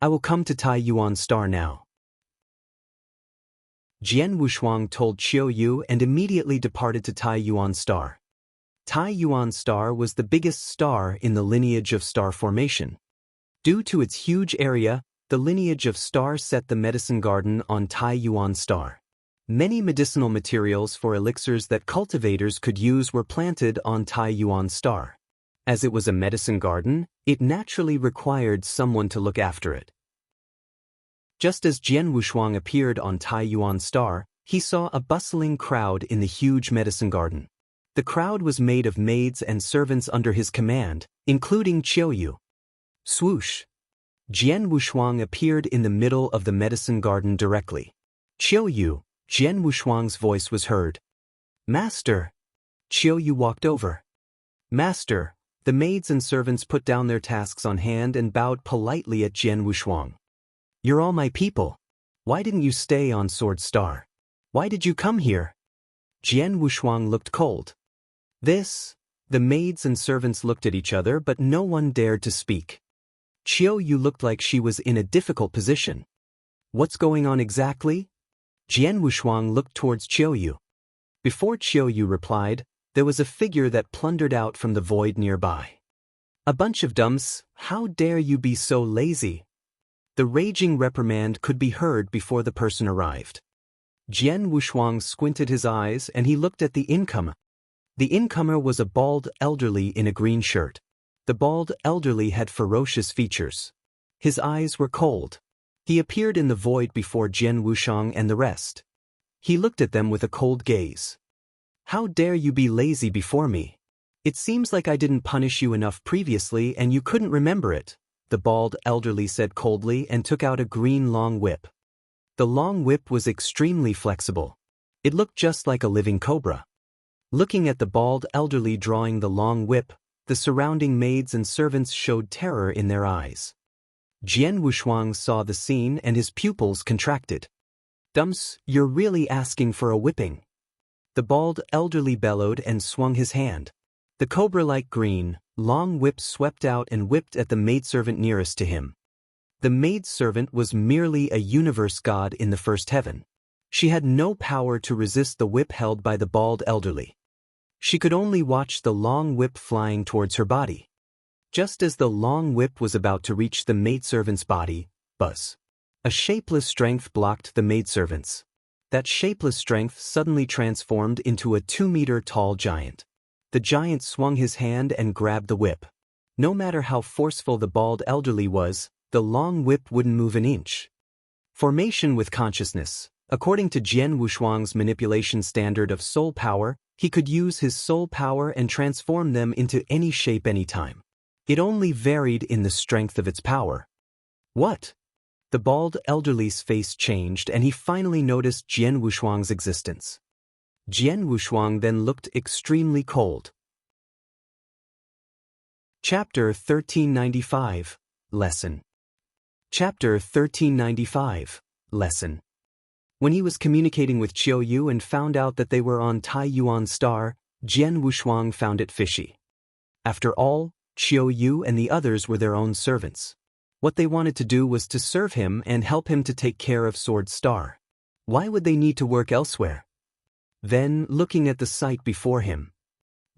I will come to Tai Yuan Star now. Jian Wushuang told Qiu Yu and immediately departed to Tai Yuan Star. Tai Yuan Star was the biggest star in the lineage of star formation. Due to its huge area, the lineage of star set the medicine garden on Tai Yuan Star. Many medicinal materials for elixirs that cultivators could use were planted on Tai Yuan Star. As it was a medicine garden, it naturally required someone to look after it. Just as Jian Wushuang appeared on Tai Yuan Star, he saw a bustling crowd in the huge medicine garden. The crowd was made of maids and servants under his command, including Qiu Yu. Swoosh! Jian Wushuang appeared in the middle of the medicine garden directly. Qiu Yu, Jian Wushuang's voice was heard. Master! Qiu Yu walked over. Master! The maids and servants put down their tasks on hand and bowed politely at Jian Wushuang. You're all my people. Why didn't you stay on Sword Star? Why did you come here? Jian Wushuang looked cold. The maids and servants looked at each other, but no one dared to speak. Qiu Yu looked like she was in a difficult position. What's going on exactly? Jian Wushuang looked towards Qiu Yu. Before Qiu Yu replied, there was a figure that plundered out from the void nearby. A bunch of dumps, how dare you be so lazy? The raging reprimand could be heard before the person arrived. Jian Wushuang squinted his eyes and he looked at the incomer. The incomer was a bald elderly in a green shirt. The bald elderly had ferocious features. His eyes were cold. He appeared in the void before Jian Wushuang and the rest. He looked at them with a cold gaze. How dare you be lazy before me? It seems like I didn't punish you enough previously and you couldn't remember it, the bald elderly said coldly and took out a green long whip. The long whip was extremely flexible. It looked just like a living cobra. Looking at the bald elderly drawing the long whip, the surrounding maids and servants showed terror in their eyes. Jian Wushuang saw the scene and his pupils contracted. Dumps, you're really asking for a whipping. The bald elderly bellowed and swung his hand. The cobra-like green, long whip swept out and whipped at the maidservant nearest to him. The maidservant was merely a universe god in the first heaven. She had no power to resist the whip held by the bald elderly. She could only watch the long whip flying towards her body. Just as the long whip was about to reach the maidservant's body, buzz! A shapeless strength blocked the maidservants. That shapeless strength suddenly transformed into a 2-meter-tall giant. The giant swung his hand and grabbed the whip. No matter how forceful the bald elderly was, the long whip wouldn't move an inch. Formation with consciousness. According to Jian Wushuang's manipulation standard of soul power, he could use his soul power and transform them into any shape anytime. It only varied in the strength of its power. What? The bald elderly's face changed and he finally noticed Jian Wushuang's existence. Jian Wushuang then looked extremely cold. Chapter 1395, Lesson. Chapter 1395, Lesson. When he was communicating with Qiu Yu and found out that they were on Tai Yuan Star, Jian Wushuang found it fishy. After all, Qiu Yu and the others were their own servants. What they wanted to do was to serve him and help him to take care of Sword Star. Why would they need to work elsewhere? Then, looking at the sight before him,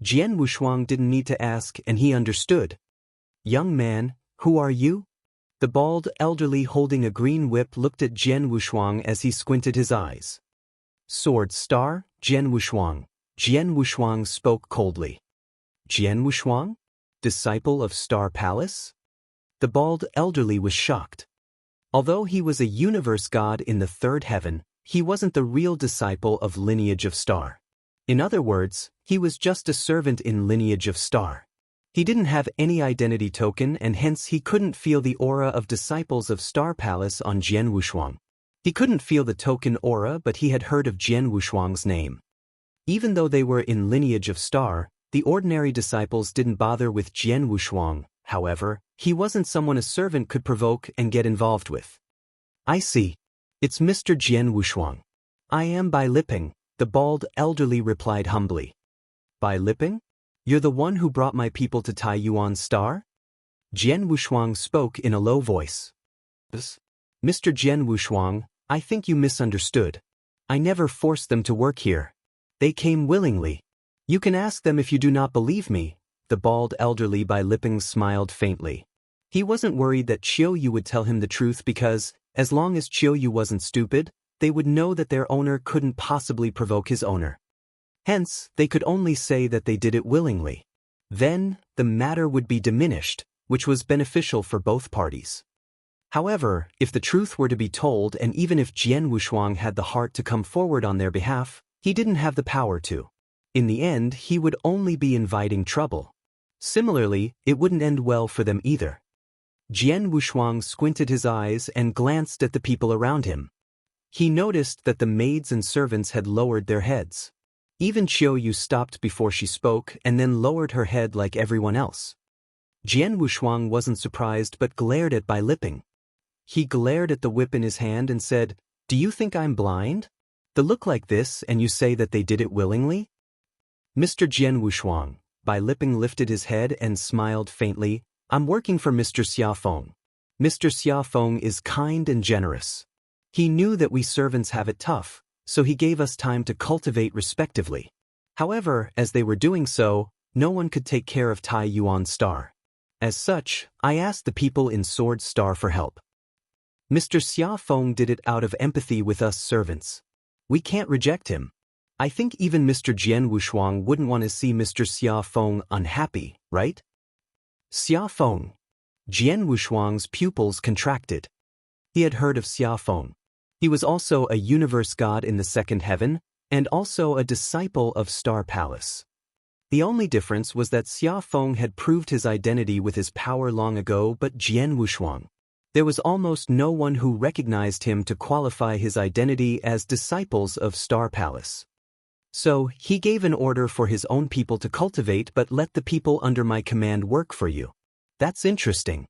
Jian Wushuang didn't need to ask and he understood. Young man, who are you? The bald elderly holding a green whip looked at Jian Wushuang as he squinted his eyes. Sword Star, Jian Wushuang. Jian Wushuang spoke coldly. Jian Wushuang? Disciple of Star Palace? The bald elderly was shocked. Although he was a universe god in the third heaven, he wasn't the real disciple of Lineage of Star. In other words, he was just a servant in Lineage of Star. He didn't have any identity token and hence he couldn't feel the aura of disciples of Star Palace on Jian Wushuang. He couldn't feel the token aura, but he had heard of Jian Wushuang's name. Even though they were in Lineage of Star, the ordinary disciples didn't bother with Jian Wushuang. However, he wasn't someone a servant could provoke and get involved with. I see. It's Mr. Jian Wushuang. I am Bai Liping, the bald elderly replied humbly. Bai Liping? You're the one who brought my people to Tai Yuan Star? Jian Wushuang spoke in a low voice. Mr. Jian Wushuang, I think you misunderstood. I never forced them to work here. They came willingly. You can ask them if you do not believe me. The bald elderly by Lipping smiled faintly. He wasn't worried that Qiuyu would tell him the truth because, as long as Qiuyu wasn't stupid, they would know that their owner couldn't possibly provoke his owner. Hence, they could only say that they did it willingly. Then, the matter would be diminished, which was beneficial for both parties. However, if the truth were to be told and even if Jian Wushuang had the heart to come forward on their behalf, he didn't have the power to. In the end, he would only be inviting trouble. Similarly, it wouldn't end well for them either. Jian Wushuang squinted his eyes and glanced at the people around him. He noticed that the maids and servants had lowered their heads. Even Qiuyu stopped before she spoke and then lowered her head like everyone else. Jian Wushuang wasn't surprised but glared at Bai Lipping. He glared at the whip in his hand and said, "Do you think I'm blind? The look like this and you say that they did it willingly?" Mr. Jian Wushuang, Bai Lipping lifted his head and smiled faintly, "I'm working for Mr. Xiafeng. Mr. Xiafeng is kind and generous. He knew that we servants have it tough, so he gave us time to cultivate respectively. However, as they were doing so, no one could take care of Tai Yuan Star. As such, I asked the people in Sword Star for help. Mr. Xiafeng did it out of empathy with us servants. We can't reject him. I think even Mr. Jian Wushuang wouldn't want to see Mr. Xiafeng unhappy, right?" Xiafeng. Jian Wushuang's pupils contracted. He had heard of Xiafeng. He was also a universe god in the second heaven, and also a disciple of Star Palace. The only difference was that Xiafeng had proved his identity with his power long ago, but Jian Wushuang. There was almost no one who recognized him to qualify his identity as disciples of Star Palace. So, he gave an order for his own people to cultivate but let the people under my command work for you. That's interesting.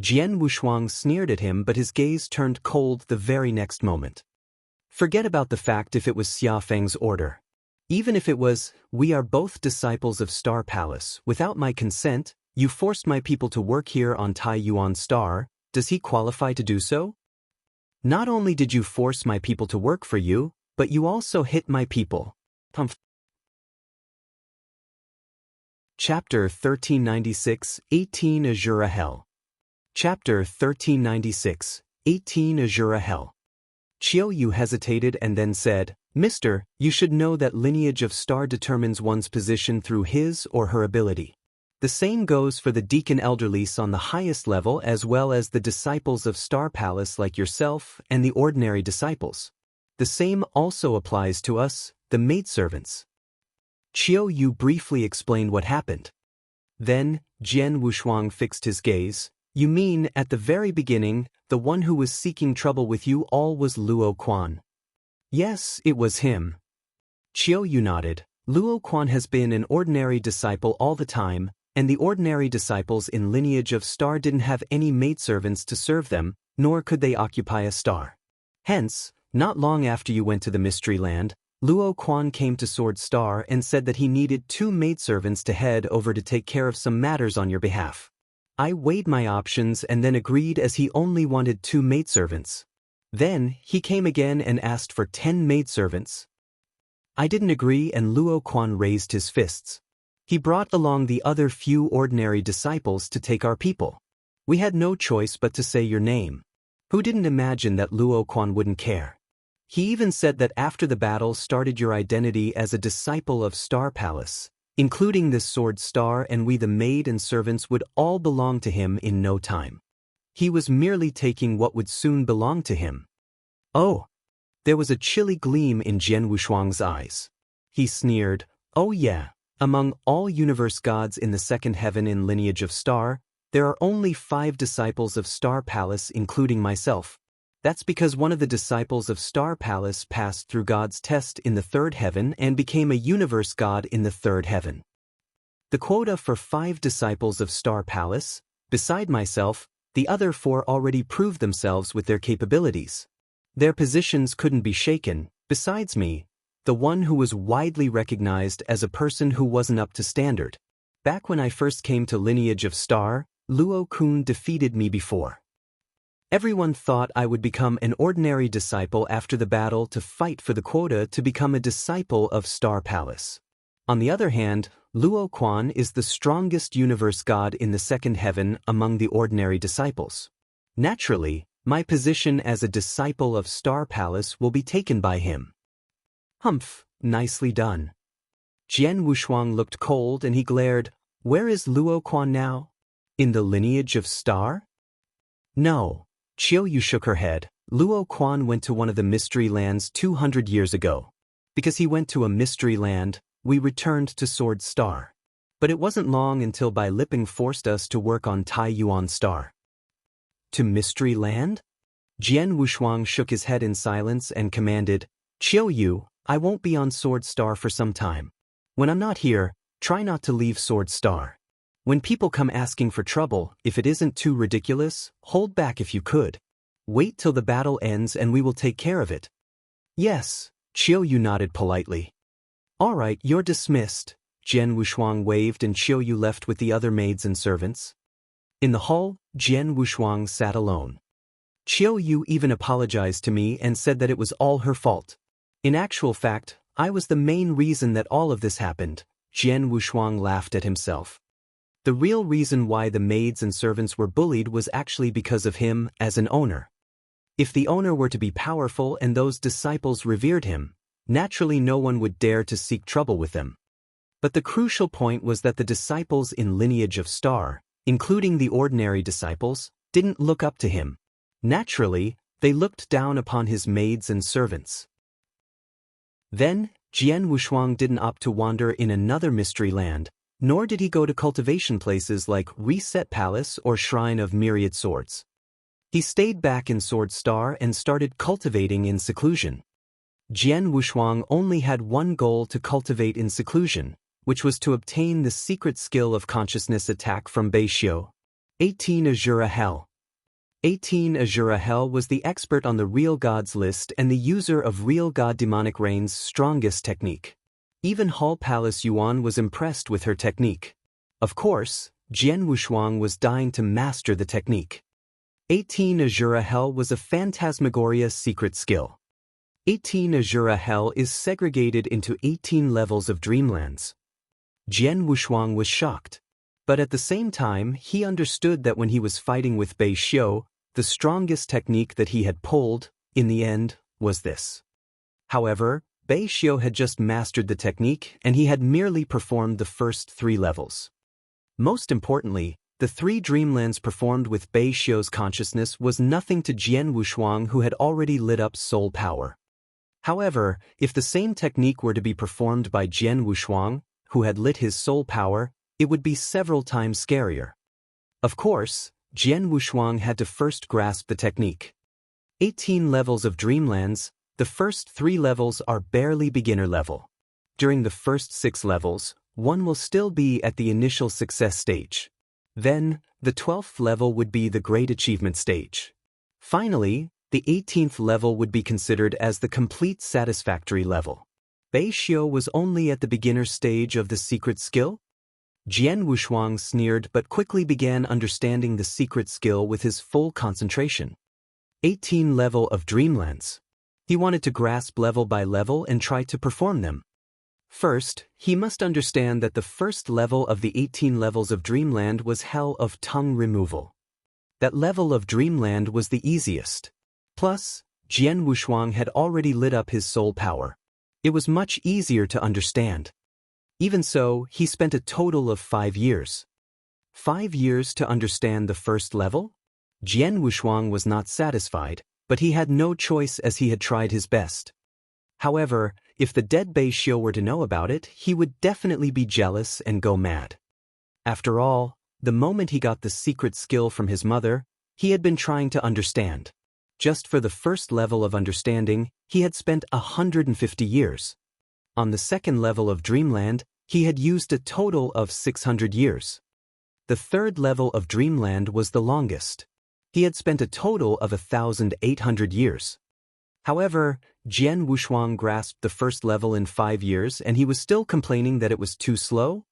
Jian Wushuang sneered at him but his gaze turned cold the very next moment. Forget about the fact if it was Xiafeng's order. Even if it was, "We are both disciples of Star Palace, without my consent, you forced my people to work here on Tai Yuan Star, does he qualify to do so? Not only did you force my people to work for you, but you also hit my people." Chapter 1396, 18 Azura Hell. Chapter 1396, 18 Azura Hell. Qiuyu hesitated and then said, "Mister, you should know that lineage of star determines one's position through his or her ability. The same goes for the deacon elderlies on the highest level as well as the disciples of Star Palace like yourself and the ordinary disciples. The same also applies to us, the maidservants." Qiuyu briefly explained what happened. Then, Jian Wushuang fixed his gaze. "You mean, at the very beginning, the one who was seeking trouble with you all was Luo Quan?" "Yes, it was him." Qiuyu nodded. "Luo Quan has been an ordinary disciple all the time, and the ordinary disciples in lineage of Star didn't have any maidservants to serve them, nor could they occupy a star. Hence, not long after you went to the Mystery Land, Luo Quan came to Sword Star and said that he needed 2 maidservants to head over to take care of some matters on your behalf. I weighed my options and then agreed as he only wanted 2 maidservants. Then, he came again and asked for 10 maidservants. I didn't agree and Luo Quan raised his fists. He brought along the other few ordinary disciples to take our people. We had no choice but to say your name. Who didn't imagine that Luo Quan wouldn't care? He even said that after the battle started your identity as a disciple of Star Palace, including this Sword Star, and we the maid and servants would all belong to him in no time. He was merely taking what would soon belong to him." "Oh." There was a chilly gleam in Jian Wushuang's eyes. He sneered, "Oh yeah, among all universe gods in the second heaven in lineage of Star, there are only 5 disciples of Star Palace including myself. That's because one of the disciples of Star Palace passed through God's test in the 3rd heaven and became a universe god in the 3rd heaven. The quota for 5 disciples of Star Palace, beside myself, the other 4 already proved themselves with their capabilities. Their positions couldn't be shaken, besides me, the one who was widely recognized as a person who wasn't up to standard. Back when I first came to Lineage of Star, Luo Kun defeated me before." Everyone thought I would become an ordinary disciple after the battle to fight for the quota to become a disciple of Star Palace. On the other hand, Luo Quan is the strongest universe god in the second heaven among the ordinary disciples. Naturally, my position as a disciple of Star Palace will be taken by him. Humph, nicely done. Jian Wushuang looked cold and he glared. Where is Luo Quan now? In the lineage of Star? No. Chiu Yu shook her head. Luo Quan went to one of the mystery lands 200 years ago. Because he went to a mystery land, we returned to Sword Star. But it wasn't long until Bai Liping forced us to work on Tai Yuan Star. To Mystery Land? Jian Wushuang shook his head in silence and commanded, Chiu Yu, I won't be on Sword Star for some time. When I'm not here, try not to leave Sword Star. When people come asking for trouble, if it isn't too ridiculous, hold back if you could. Wait till the battle ends and we will take care of it. Yes, Chiu Yu nodded politely. All right, you're dismissed. Jian Wushuang waved and Chiu Yu left with the other maids and servants. In the hall, Jian Wushuang sat alone. Chiu Yu even apologized to me and said that it was all her fault. In actual fact, I was the main reason that all of this happened. Jian Wushuang laughed at himself. The real reason why the maids and servants were bullied was actually because of him as an owner. If the owner were to be powerful and those disciples revered him, naturally no one would dare to seek trouble with them. But the crucial point was that the disciples in lineage of Star, including the ordinary disciples, didn't look up to him. Naturally, they looked down upon his maids and servants. Then, Jian Wushuang didn't opt to wander in another mystery land, nor did he go to cultivation places like Reset Palace or Shrine of Myriad Swords. He stayed back in Sword Star and started cultivating in seclusion. Jian Wushuang only had one goal to cultivate in seclusion, which was to obtain the secret skill of consciousness attack from Beishiu. 18 Azura Hell. 18 Azura Hell was the expert on the Real Gods list and the user of Real God Demonic Rain's strongest technique. Even Hall Palace Yuan was impressed with her technique. Of course, Jian Wushuang was dying to master the technique. 18 Azura Hell was a Phantasmagoria secret skill. 18 Azura Hell is segregated into 18 levels of dreamlands. Jian Wushuang was shocked. But at the same time, he understood that when he was fighting with Beishiu, the strongest technique that he had pulled, in the end, was this. However, Beishiu had just mastered the technique and he had merely performed the first 3 levels. Most importantly, the 3 dreamlands performed with Beishiu's consciousness was nothing to Jian Wushuang, who had already lit up soul power. However, if the same technique were to be performed by Jian Wushuang, who had lit his soul power, it would be several times scarier. Of course, Jian Wushuang had to first grasp the technique. 18 levels of dreamlands. The first 3 levels are barely beginner level. During the first 6 levels, one will still be at the initial success stage. Then, the 12th level would be the great achievement stage. Finally, the 18th level would be considered as the complete satisfactory level. Beishiu was only at the beginner stage of the secret skill? Jian Wushuang sneered but quickly began understanding the secret skill with his full concentration. 18 level of dreamlands. He wanted to grasp level by level and try to perform them. First, he must understand that the first level of the 18 levels of Dreamland was Hell of Tongue Removal. That level of Dreamland was the easiest. Plus, Jian Wushuang had already lit up his soul power. It was much easier to understand. Even so, he spent a total of 5 years. 5 years to understand the first level? Jian Wushuang was not satisfied, but he had no choice as he had tried his best. However, if the dead Beishiu were to know about it, he would definitely be jealous and go mad. After all, the moment he got the secret skill from his mother, he had been trying to understand. Just for the first level of understanding, he had spent 150 years. On the second level of Dreamland, he had used a total of 600 years. The third level of Dreamland was the longest. He had spent a total of 1,800 years. However, Jian Wushuang grasped the first level in 5 years and he was still complaining that it was too slow?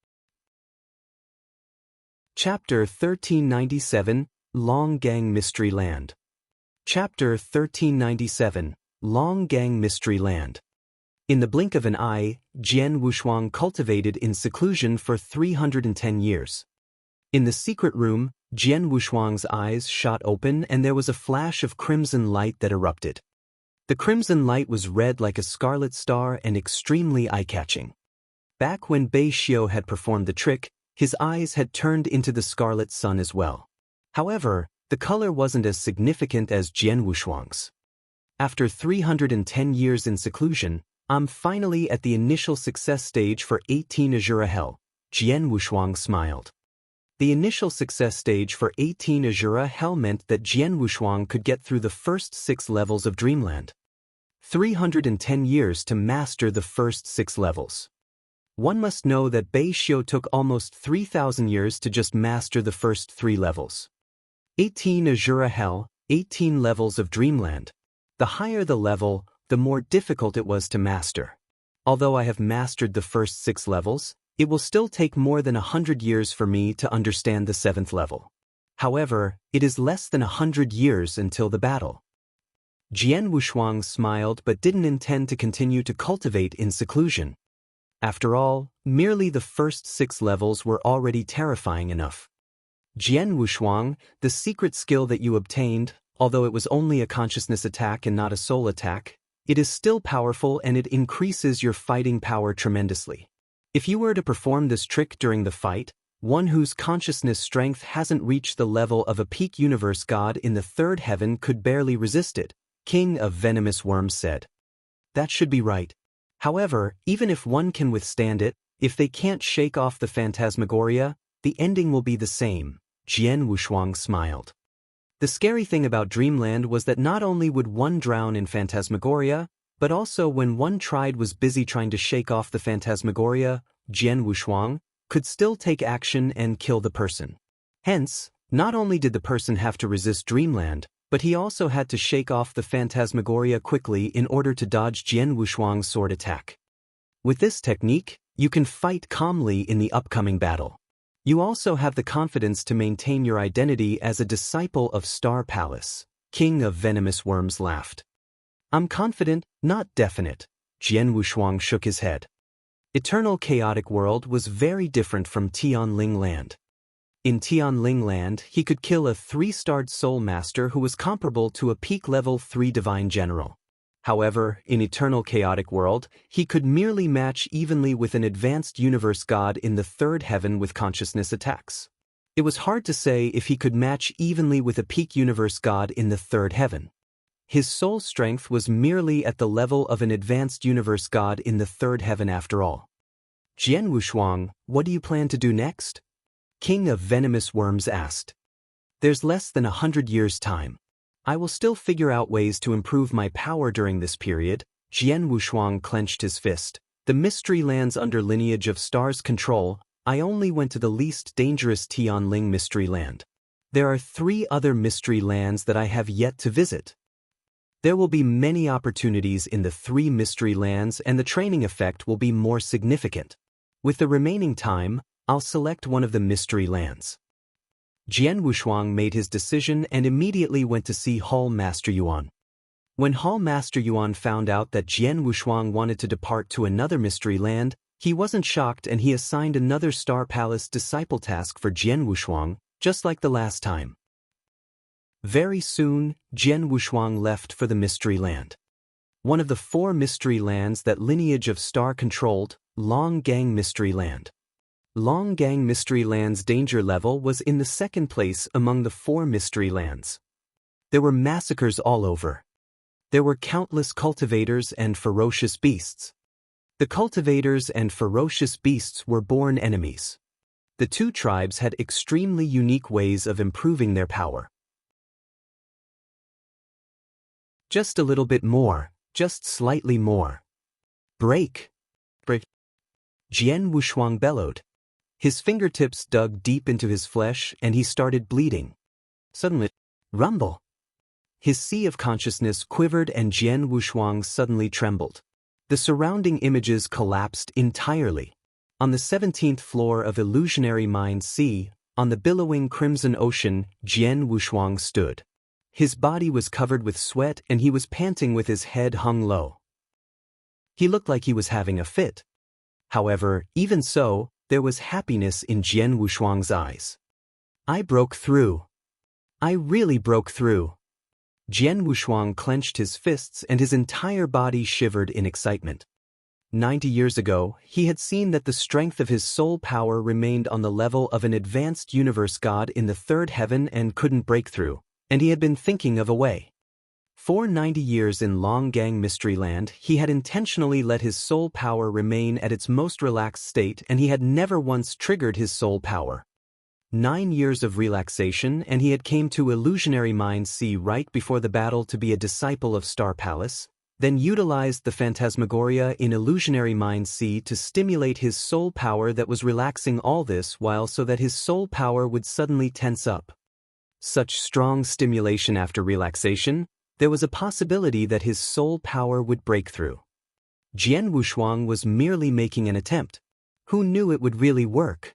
Chapter 1397, Long Gang Mystery Land. Chapter 1397, Long Gang Mystery Land. In the blink of an eye, Jian Wushuang cultivated in seclusion for 310 years. In the secret room, Jian Wushuang's eyes shot open and there was a flash of crimson light that erupted. The crimson light was red like a scarlet star and extremely eye-catching. Back when Bei Xiu had performed the trick, his eyes had turned into the scarlet sun as well. However, the color wasn't as significant as Jian Wushuang's. After 310 years in seclusion, I'm finally at the initial success stage for 18 Azura Hell, Jian Wushuang smiled. The initial success stage for 18 Azura Hell meant that Jian Wushuang could get through the first 6 levels of Dreamland. 310 years to master the first 6 levels. One must know that Bei Xiu took almost 3,000 years to just master the first 3 levels. 18 Azura Hell, 18 levels of Dreamland. The higher the level, the more difficult it was to master. Although I have mastered the first 6 levels, it will still take more than 100 years for me to understand the 7th level. However, it is less than 100 years until the battle. Jian Wushuang smiled but didn't intend to continue to cultivate in seclusion. After all, merely the first 6 levels were already terrifying enough. Jian Wushuang, the secret skill that you obtained, although it was only a consciousness attack and not a soul attack, it is still powerful and it increases your fighting power tremendously. If you were to perform this trick during the fight, one whose consciousness strength hasn't reached the level of a peak universe god in the 3rd heaven could barely resist it, King of Venomous Worms said. That should be right. However, even if one can withstand it, if they can't shake off the phantasmagoria, the ending will be the same, Jian Wushuang smiled. The scary thing about Dreamland was that not only would one drown in phantasmagoria, but also when one was busy trying to shake off the phantasmagoria, Jian Wushuang could still take action and kill the person. Hence, not only did the person have to resist Dreamland, but he also had to shake off the phantasmagoria quickly in order to dodge Jian Wushuang's sword attack. With this technique, you can fight calmly in the upcoming battle. You also have the confidence to maintain your identity as a disciple of Star Palace, King of Venomous Worms laughed. I'm confident, not definite, Jian Wushuang shook his head. Eternal Chaotic World was very different from Tianling Land. In Tianling Land, he could kill a 3-starred Soul Master who was comparable to a peak level 3 Divine General. However, in Eternal Chaotic World, he could merely match evenly with an advanced universe god in the 3rd heaven with consciousness attacks. It was hard to say if he could match evenly with a peak universe god in the 3rd heaven. His soul strength was merely at the level of an advanced universe god in the 3rd heaven after all. Jian Wushuang, what do you plan to do next? King of Venomous Worms asked. There's less than 100 years' time. I will still figure out ways to improve my power during this period. Jian Wushuang clenched his fist. The mystery lands under Lineage of Stars control. I only went to the least dangerous Tianling mystery land. There are 3 other mystery lands that I have yet to visit. There will be many opportunities in the 3 mystery lands and the training effect will be more significant. With the remaining time, I'll select one of the mystery lands. Jian Wushuang made his decision and immediately went to see Hall Master Yuan. When Hall Master Yuan found out that Jian Wushuang wanted to depart to another mystery land, he wasn't shocked and he assigned another Star Palace disciple task for Jian Wushuang, just like the last time. Very soon, Jian Wushuang left for the mystery land. One of the 4 mystery lands that Lineage of Star controlled, Long Gang Mystery Land. Long Gang Mystery Land's danger level was in the 2nd place among the 4 mystery lands. There were massacres all over. There were countless cultivators and ferocious beasts. The cultivators and ferocious beasts were born enemies. The 2 tribes had extremely unique ways of improving their power. Just a little bit more, just slightly more. Break! Break! Jian Wushuang bellowed. His fingertips dug deep into his flesh and he started bleeding. Suddenly, rumble! His sea of consciousness quivered and Jian Wushuang suddenly trembled. The surrounding images collapsed entirely. On the 17th floor of Illusionary Mind Sea, on the billowing crimson ocean, Jian Wushuang stood. His body was covered with sweat and he was panting with his head hung low. He looked like he was having a fit. However, even so, there was happiness in Jian Wushuang's eyes. I broke through. I really broke through. Jian Wushuang clenched his fists and his entire body shivered in excitement. 90 years ago, he had seen that the strength of his soul power remained on the level of an advanced universe god in the third heaven and couldn't break through, and he had been thinking of a way. For 90 years in Longgang Mystery Land, he had intentionally let his soul power remain at its most relaxed state and he had never once triggered his soul power. 9 years of relaxation and he had came to Illusionary Mind C right before the battle to be a disciple of Star Palace, then utilized the Phantasmagoria in Illusionary Mind C to stimulate his soul power that was relaxing all this while so that his soul power would suddenly tense up. Such strong stimulation after relaxation, there was a possibility that his soul power would break through. Jian Wushuang was merely making an attempt. Who knew it would really work?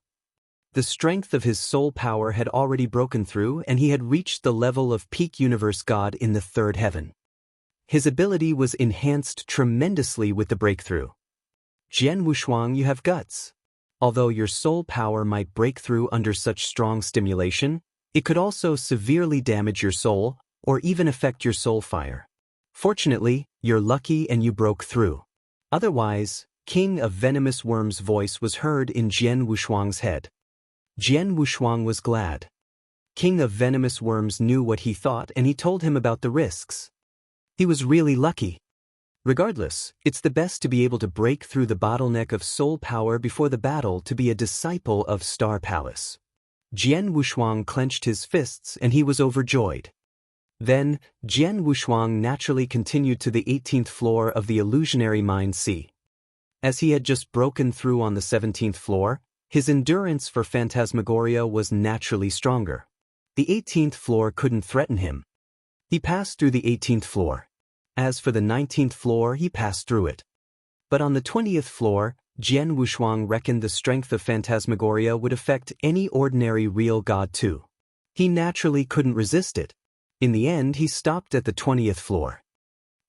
The strength of his soul power had already broken through and he had reached the level of peak universe god in the third heaven. His ability was enhanced tremendously with the breakthrough. Jian Wushuang, you have guts. Although your soul power might break through under such strong stimulation, it could also severely damage your soul, or even affect your soul fire. Fortunately, you're lucky and you broke through. Otherwise, King of Venomous Worms' voice was heard in Jian Wushuang's head. Jian Wushuang was glad. King of Venomous Worms knew what he thought and he told him about the risks. He was really lucky. Regardless, it's the best to be able to break through the bottleneck of soul power before the battle to be a disciple of Star Palace. Jian Wushuang clenched his fists and he was overjoyed. Then, Jian Wushuang naturally continued to the 18th floor of the Illusionary Mind C. As he had just broken through on the 17th floor, his endurance for Phantasmagoria was naturally stronger. The 18th floor couldn't threaten him. He passed through the 18th floor. As for the 19th floor, he passed through it. But on the 20th floor, Jian Wushuang reckoned the strength of Phantasmagoria would affect any ordinary real god too. He naturally couldn't resist it. In the end, he stopped at the 20th floor.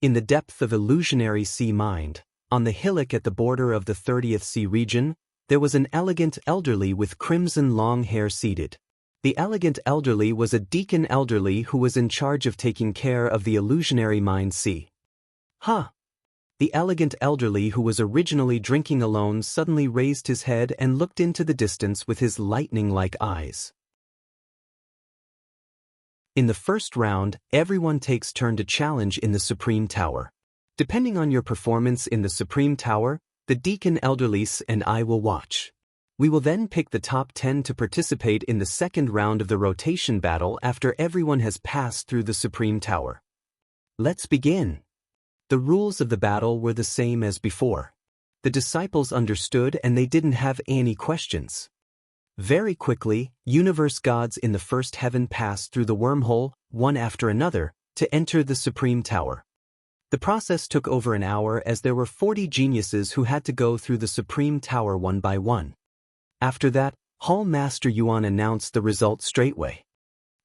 In the depth of Illusionary Sea Mind, on the hillock at the border of the 30th Sea region, there was an elegant elderly with crimson long hair seated. The elegant elderly was a deacon elderly who was in charge of taking care of the Illusionary Mind C. Huh! The elegant elderly who was originally drinking alone suddenly raised his head and looked into the distance with his lightning-like eyes. In the first round, everyone takes turn to challenge in the Supreme Tower. Depending on your performance in the Supreme Tower, the deacon elderlies and I will watch. We will then pick the top 10 to participate in the second round of the rotation battle after everyone has passed through the Supreme Tower. Let's begin. The rules of the battle were the same as before. The disciples understood and they didn't have any questions. Very quickly, universe gods in the first heaven passed through the wormhole, one after another, to enter the Supreme Tower. The process took over an hour as there were 40 geniuses who had to go through the Supreme Tower one by one. After that, Hall Master Yuan announced the result straightway.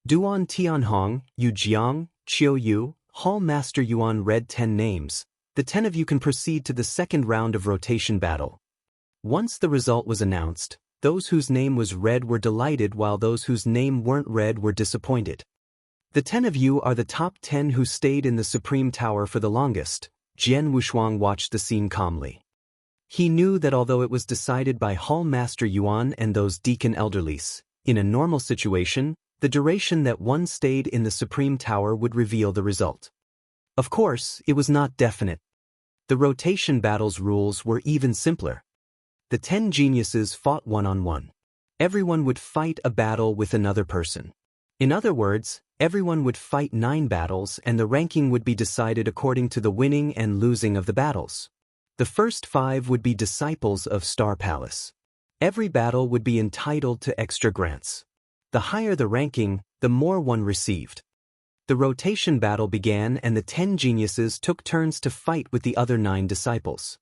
Duan Tianhong, Yu Jiang, Qiu Yu, Hall Master Yuan read 10 names. The 10 of you can proceed to the second round of rotation battle. Once the result was announced, those whose name was read were delighted while those whose name weren't read were disappointed. The 10 of you are the top 10 who stayed in the Supreme Tower for the longest. Jian Wushuang watched the scene calmly. He knew that although it was decided by Hall Master Yuan and those deacon elderlies, in a normal situation, the duration that one stayed in the Supreme Tower would reveal the result. Of course, it was not definite. The rotation battle's rules were even simpler. The 10 geniuses fought one-on-one. Everyone would fight a battle with another person. In other words, everyone would fight 9 battles and the ranking would be decided according to the winning and losing of the battles. The first 5 would be disciples of Star Palace. Every battle would be entitled to extra grants. The higher the ranking, the more one received. The rotation battle began and the 10 geniuses took turns to fight with the other 9 disciples.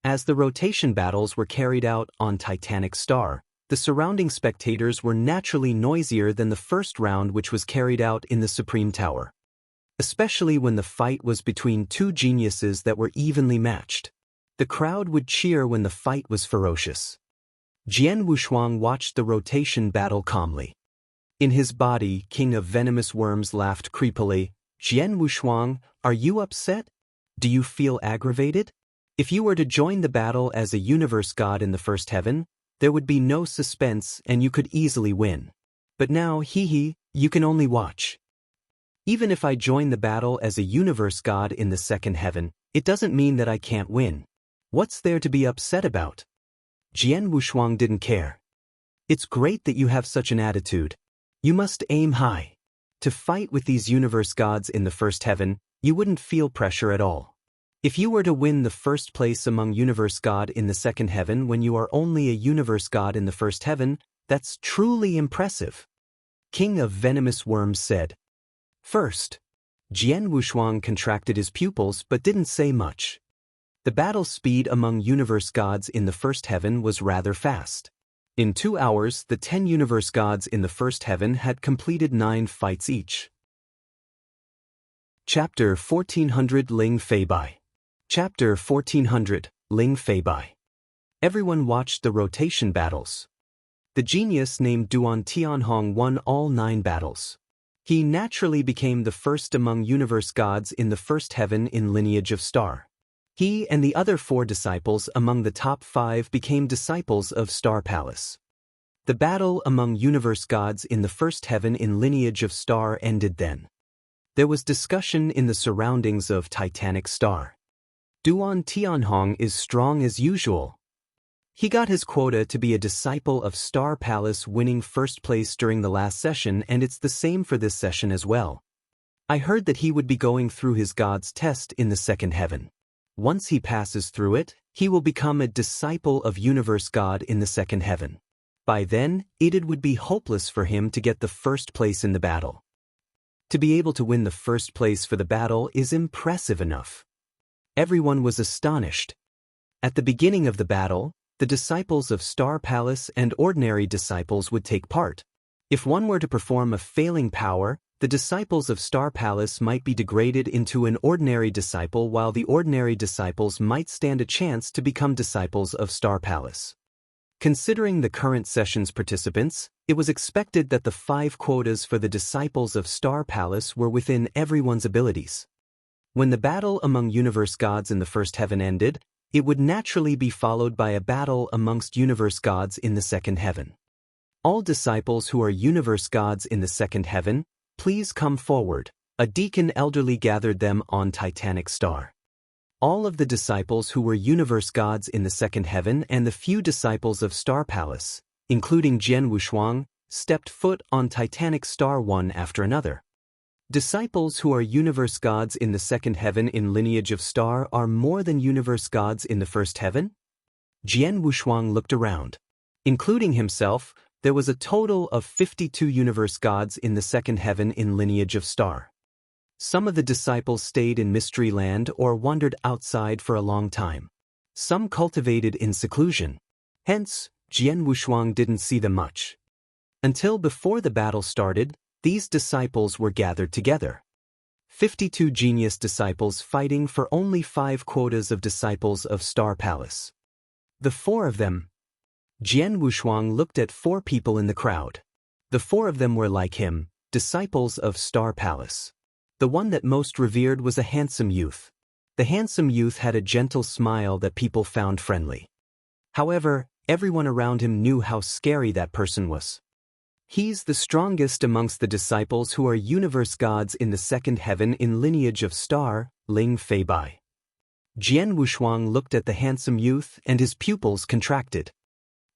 As the rotation battles were carried out on Titanic Star, The surrounding spectators were naturally noisier than the first round, which was carried out in the Supreme Tower. Especially when the fight was between two geniuses that were evenly matched. The crowd would cheer when the fight was ferocious. Jian Wushuang watched the rotation battle calmly. In his body, King of Venomous Worms laughed creepily. Jian Wushuang, are you upset? Do you feel aggravated? If you were to join the battle as a universe god in the first heaven, there would be no suspense and you could easily win. But now, you can only watch. Even if I join the battle as a universe god in the second heaven, it doesn't mean that I can't win. What's there to be upset about? Jian Wushuang didn't care. It's great that you have such an attitude. You must aim high. To fight with these universe gods in the first heaven, you wouldn't feel pressure at all. If you were to win the first place among universe god in the second heaven when you are only a universe god in the first heaven, that's truly impressive. King of Venomous Worms said. First, Jian Wushuang contracted his pupils but didn't say much. The battle speed among universe gods in the first heaven was rather fast. In 2 hours, the 10 universe gods in the first heaven had completed 9 fights each. Chapter 1400 Ling Fei Bai. Chapter 1400 Ling Fei Bai. Everyone watched the rotation battles. The genius named Duan Tianhong won all 9 battles. He naturally became the first among universe gods in the first heaven in lineage of star. He and the other 4 disciples among the top 5 became disciples of Star Palace. The battle among universe gods in the first heaven in lineage of star ended then. There was discussion in the surroundings of Titanic Star. Duan Tianhong is strong as usual. He got his quota to be a disciple of Star Palace, winning first place during the last session, and it's the same for this session as well. I heard that he would be going through his god's test in the second heaven. Once he passes through it, he will become a disciple of universe god in the second heaven. By then, it would be hopeless for him to get the first place in the battle. To be able to win the first place for the battle is impressive enough. Everyone was astonished. At the beginning of the battle, the disciples of Star Palace and ordinary disciples would take part. If one were to perform a failing power, the disciples of Star Palace might be degraded into an ordinary disciple, while the ordinary disciples might stand a chance to become disciples of Star Palace. Considering the current session's participants, it was expected that the 5 quotas for the disciples of Star Palace were within everyone's abilities. When the battle among universe gods in the first heaven ended, it would naturally be followed by a battle amongst universe gods in the second heaven. All disciples who are universe gods in the second heaven, please come forward. A deacon elderly gathered them on Titanic Star. All of the disciples who were universe gods in the second heaven and the few disciples of Star Palace, including Jian Wushuang, stepped foot on Titanic Star one after another. Disciples who are universe gods in the second heaven in lineage of star are more than universe gods in the first heaven? Jian Wushuang looked around. Including himself, there was a total of 52 universe gods in the second heaven in lineage of star. Some of the disciples stayed in Mystery Land or wandered outside for a long time. Some cultivated in seclusion. Hence, Jian Wushuang didn't see them much. Until before the battle started, these disciples were gathered together. 52 genius disciples fighting for only 5 quotas of disciples of Star Palace. The 4 of them. Jian Wushuang looked at 4 people in the crowd. The 4 of them were like him, disciples of Star Palace. The one that most revered was a handsome youth. The handsome youth had a gentle smile that people found friendly. However, everyone around him knew how scary that person was. He's the strongest amongst the disciples who are universe gods in the second heaven in lineage of star, Ling Fei Bai. Jian Wushuang looked at the handsome youth and his pupils contracted.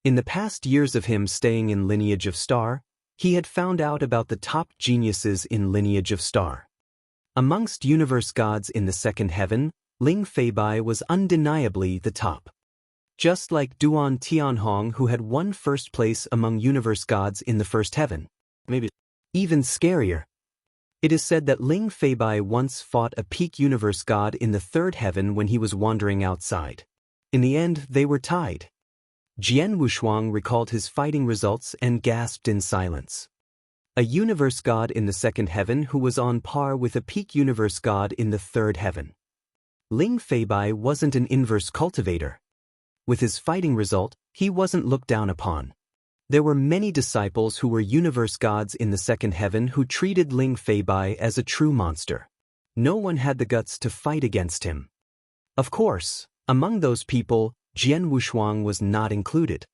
In the past years of him staying in lineage of star, he had found out about the top geniuses in lineage of star. Amongst universe gods in the second heaven, Ling Fei Bai was undeniably the top. Just like Duan Tianhong, who had won first place among universe gods in the first heaven. Maybe even scarier. It is said that Ling Fei Bai once fought a peak universe god in the third heaven when he was wandering outside. In the end, they were tied. Jian Wushuang recalled his fighting results and gasped in silence. A universe god in the second heaven who was on par with a peak universe god in the third heaven. Ling Feibai wasn't an inverse cultivator. With his fighting result, he wasn't looked down upon. There were many disciples who were universe gods in the second heaven who treated Ling Feibai as a true monster. No one had the guts to fight against him. Of course, among those people, Jian Wushuang was not included.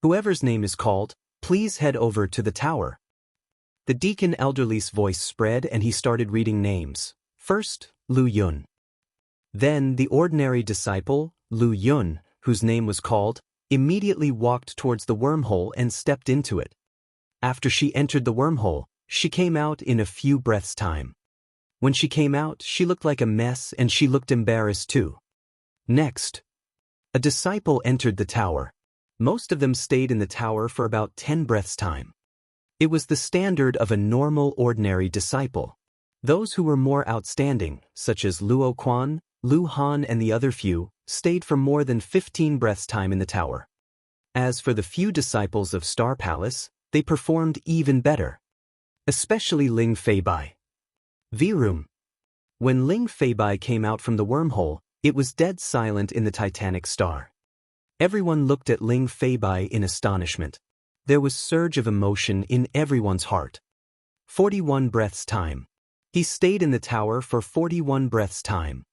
Whoever's name is called, please head over to the tower. The deacon elderly's voice spread and he started reading names. First, Lu Yun. Then the ordinary disciple, Lu Yun, whose name was called, immediately walked towards the wormhole and stepped into it. After she entered the wormhole, she came out in a few breaths' time. When she came out, she looked like a mess and she looked embarrassed too. Next, a disciple entered the tower. Most of them stayed in the tower for about 10 breaths' time. It was the standard of a normal ordinary disciple. Those who were more outstanding, such as Luo Quan, Lu Han and the other few, stayed for more than 15 breaths' time in the tower. As for the few disciples of Star Palace, they performed even better. Especially Ling Feibai. V-Room. When Ling Feibai came out from the wormhole, it was dead silent in the Titanic Star. Everyone looked at Ling Feibai in astonishment. There was surge of emotion in everyone's heart. 41 breaths' time. He stayed in the tower for 41 breaths' time.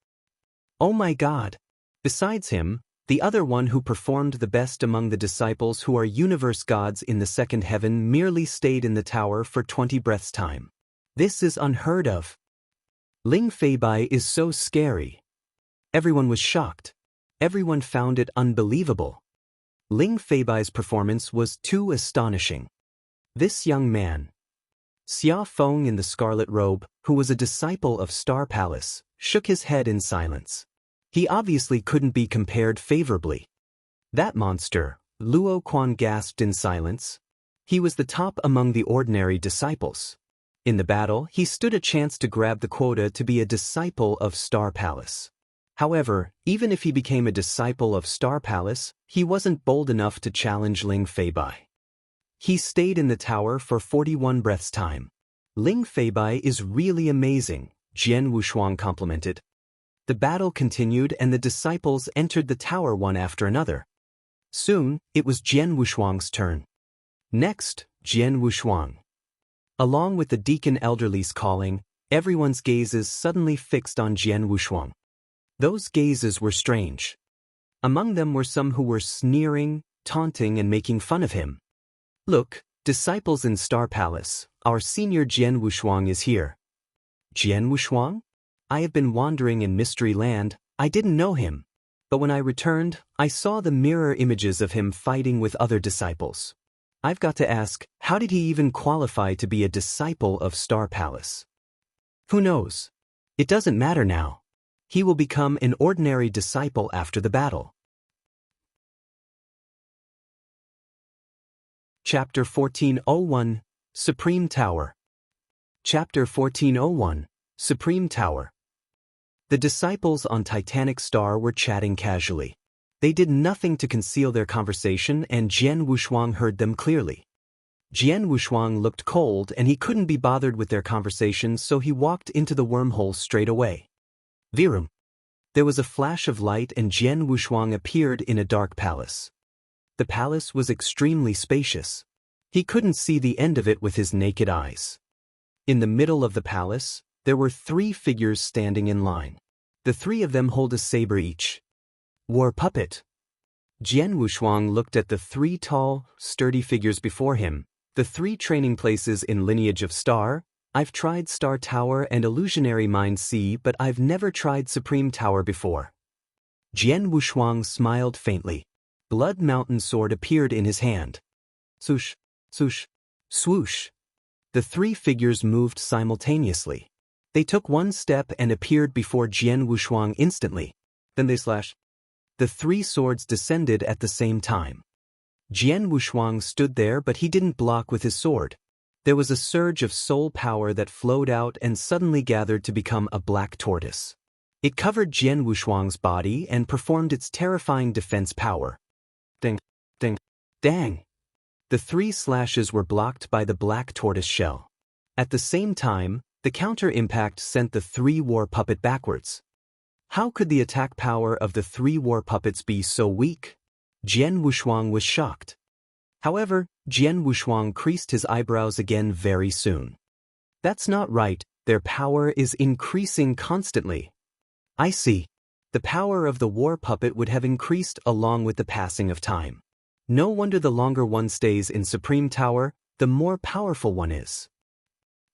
Oh my God! Besides him, the other one who performed the best among the disciples who are universe gods in the second heaven merely stayed in the tower for 20 breaths' time. This is unheard of. Ling Feibai is so scary. Everyone was shocked. Everyone found it unbelievable. Ling Feibai's performance was too astonishing. This young man, Xia Feng in the scarlet robe, who was a disciple of Star Palace, shook his head in silence. He obviously couldn't be compared favorably. That monster, Luo Quan gasped in silence. He was the top among the ordinary disciples. In the battle, he stood a chance to grab the quota to be a disciple of Star Palace. However, even if he became a disciple of Star Palace, he wasn't bold enough to challenge Ling Feibai. He stayed in the tower for 41 breaths' time. Ling Feibai is really amazing, Jian Wushuang complimented. The battle continued and the disciples entered the tower one after another. Soon, it was Jian Wushuang's turn. Next, Jian Wushuang. Along with the deacon elderly's calling, everyone's gazes suddenly fixed on Jian Wushuang. Those gazes were strange. Among them were some who were sneering, taunting and making fun of him. Look, disciples in Star Palace, our senior Jian Wushuang is here. Jian Wushuang? I have been wandering in Mystery Land, I didn't know him. But when I returned, I saw the mirror images of him fighting with other disciples. I've got to ask, how did he even qualify to be a disciple of Star Palace? Who knows? It doesn't matter now. He will become an ordinary disciple after the battle. Chapter 1401, Supreme Tower. Chapter 1401, Supreme Tower. The disciples on Titanic Star were chatting casually. They did nothing to conceal their conversation and Jian Wushuang heard them clearly. Jian Wushuang looked cold and he couldn't be bothered with their conversation, so he walked into the wormhole straight away. Virum. There was a flash of light and Jian Wushuang appeared in a dark palace. The palace was extremely spacious. He couldn't see the end of it with his naked eyes. In the middle of the palace, there were 3 figures standing in line. The 3 of them hold a saber each. War puppet. Jian Wushuang looked at the 3 tall, sturdy figures before him, the 3 training places in Lineage of Star. I've tried Star Tower and Illusionary Mind Sea, but I've never tried Supreme Tower before. Jian Wushuang smiled faintly. Blood Mountain Sword appeared in his hand. Swoosh, swoosh, swoosh. The 3 figures moved simultaneously. They took 1 step and appeared before Jian Wushuang instantly. Then they slashed. The 3 swords descended at the same time. Jian Wushuang stood there, but he didn't block with his sword. There was a surge of soul power that flowed out and suddenly gathered to become a black tortoise. It covered Jian Wushuang's body and performed its terrifying defense power. Ding, ding, dang. The 3 slashes were blocked by the black tortoise shell. At the same time, the counter-impact sent the 3 war puppet backwards. How could the attack power of the 3 war puppets be so weak? Jian Wushuang was shocked. However, Jian Wushuang creased his eyebrows again very soon. That's not right, their power is increasing constantly. I see. The power of the war puppet would have increased along with the passing of time. No wonder the longer one stays in Supreme Tower, the more powerful one is.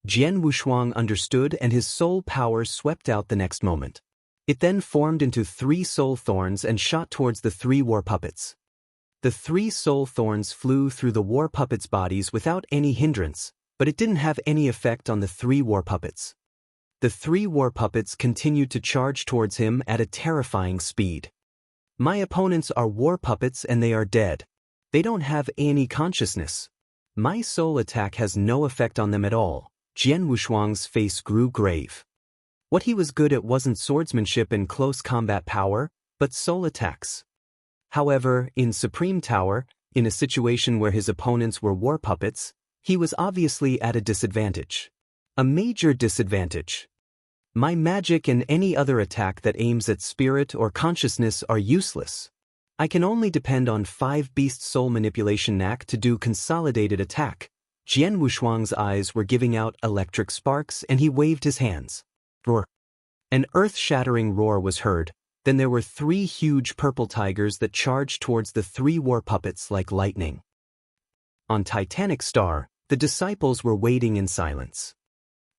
Jian Wushuang understood and his soul power swept out the next moment. It then formed into 3 soul thorns and shot towards the 3 war puppets. The 3 soul thorns flew through the war puppets' bodies without any hindrance, but it didn't have any effect on the 3 war puppets. The 3 war puppets continued to charge towards him at a terrifying speed. My opponents are war puppets and they are dead. They don't have any consciousness. My soul attack has no effect on them at all. Jian Wushuang's face grew grave. What he was good at wasn't swordsmanship and close combat power, but soul attacks. However, in Supreme Tower, in a situation where his opponents were war puppets, he was obviously at a disadvantage. A major disadvantage. My magic and any other attack that aims at spirit or consciousness are useless. I can only depend on 5 beast soul manipulation knack to do consolidated attack. Jian Wushuang's eyes were giving out electric sparks and he waved his hands. Roar. An earth-shattering roar was heard. Then there were 3 huge purple tigers that charged towards the 3 war puppets like lightning. On Titanic Star, the disciples were waiting in silence.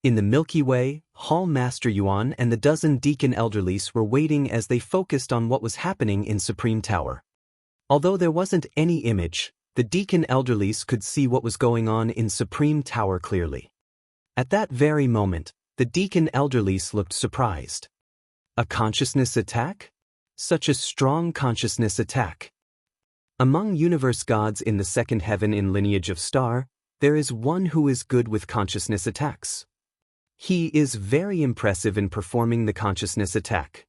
In the Milky Way, Hall Master Yuan and the dozen Deacon Elderlies were waiting as they focused on what was happening in Supreme Tower. Although there wasn't any image, the Deacon Elderlies could see what was going on in Supreme Tower clearly. At that very moment, the Deacon Elderlies looked surprised. A consciousness attack? Such a strong consciousness attack. Among universe gods in the second heaven in Lineage of Star, there is one who is good with consciousness attacks. He is very impressive in performing the consciousness attack.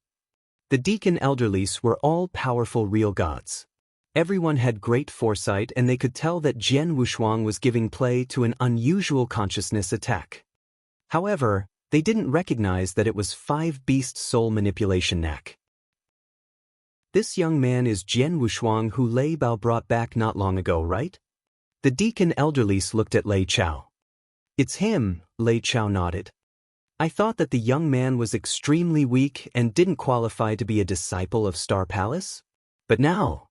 The Deacon Elderlies were all powerful real gods. Everyone had great foresight and they could tell that Jian Wushuang was giving play to an unusual consciousness attack. However, they didn't recognize that it was 5 beast soul manipulation knack. This young man is Jian Wushuang who Lei Bao brought back not long ago, right? The Deacon Elderlies looked at Lei Chao. It's him, Lei Chao nodded. I thought that the young man was extremely weak and didn't qualify to be a disciple of Star Palace. But now...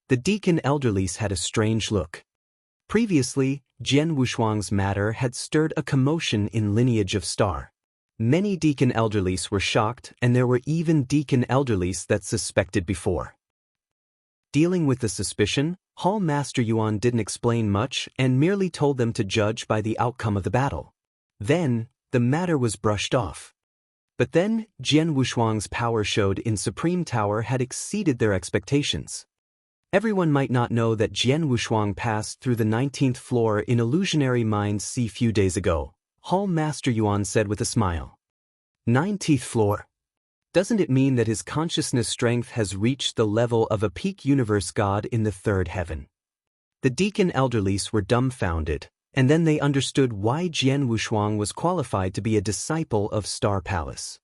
The Deacon Elderlies had a strange look. Previously, Jian Wushuang's matter had stirred a commotion in Lineage of Star. Many Deacon Elderlies were shocked and there were even Deacon Elderlies that suspected before. Dealing with the suspicion, Hall Master Yuan didn't explain much and merely told them to judge by the outcome of the battle. Then, the matter was brushed off. But then, Jian Wushuang's power showed in Supreme Tower had exceeded their expectations. Everyone might not know that Jian Wushuang passed through the 19th floor in Illusionary Minds a few days ago, Hall Master Yuan said with a smile. 19th floor. Doesn't it mean that his consciousness strength has reached the level of a peak universe god in the 3rd heaven? The Deacon Elderlies were dumbfounded, and then they understood why Jian Wushuang was qualified to be a disciple of Star Palace.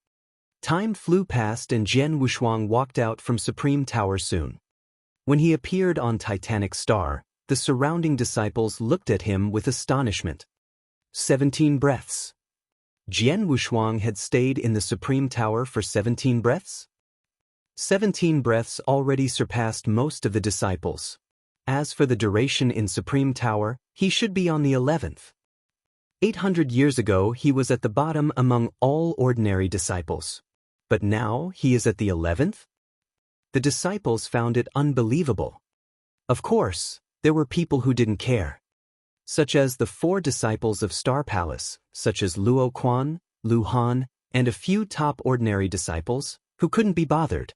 Time flew past and Jian Wushuang walked out from Supreme Tower soon. When he appeared on Titanic Star, the surrounding disciples looked at him with astonishment. 17 breaths. Jian Wushuang had stayed in the Supreme Tower for 17 breaths? 17 breaths already surpassed most of the disciples. As for the duration in Supreme Tower, he should be on the 11th. 800 years ago he was at the bottom among all ordinary disciples. But now he is at the 11th? The disciples found it unbelievable. Of course, there were people who didn't care. Such as the 4 disciples of Star Palace, such as Luo Quan, Lu Han, and a few top ordinary disciples, who couldn't be bothered.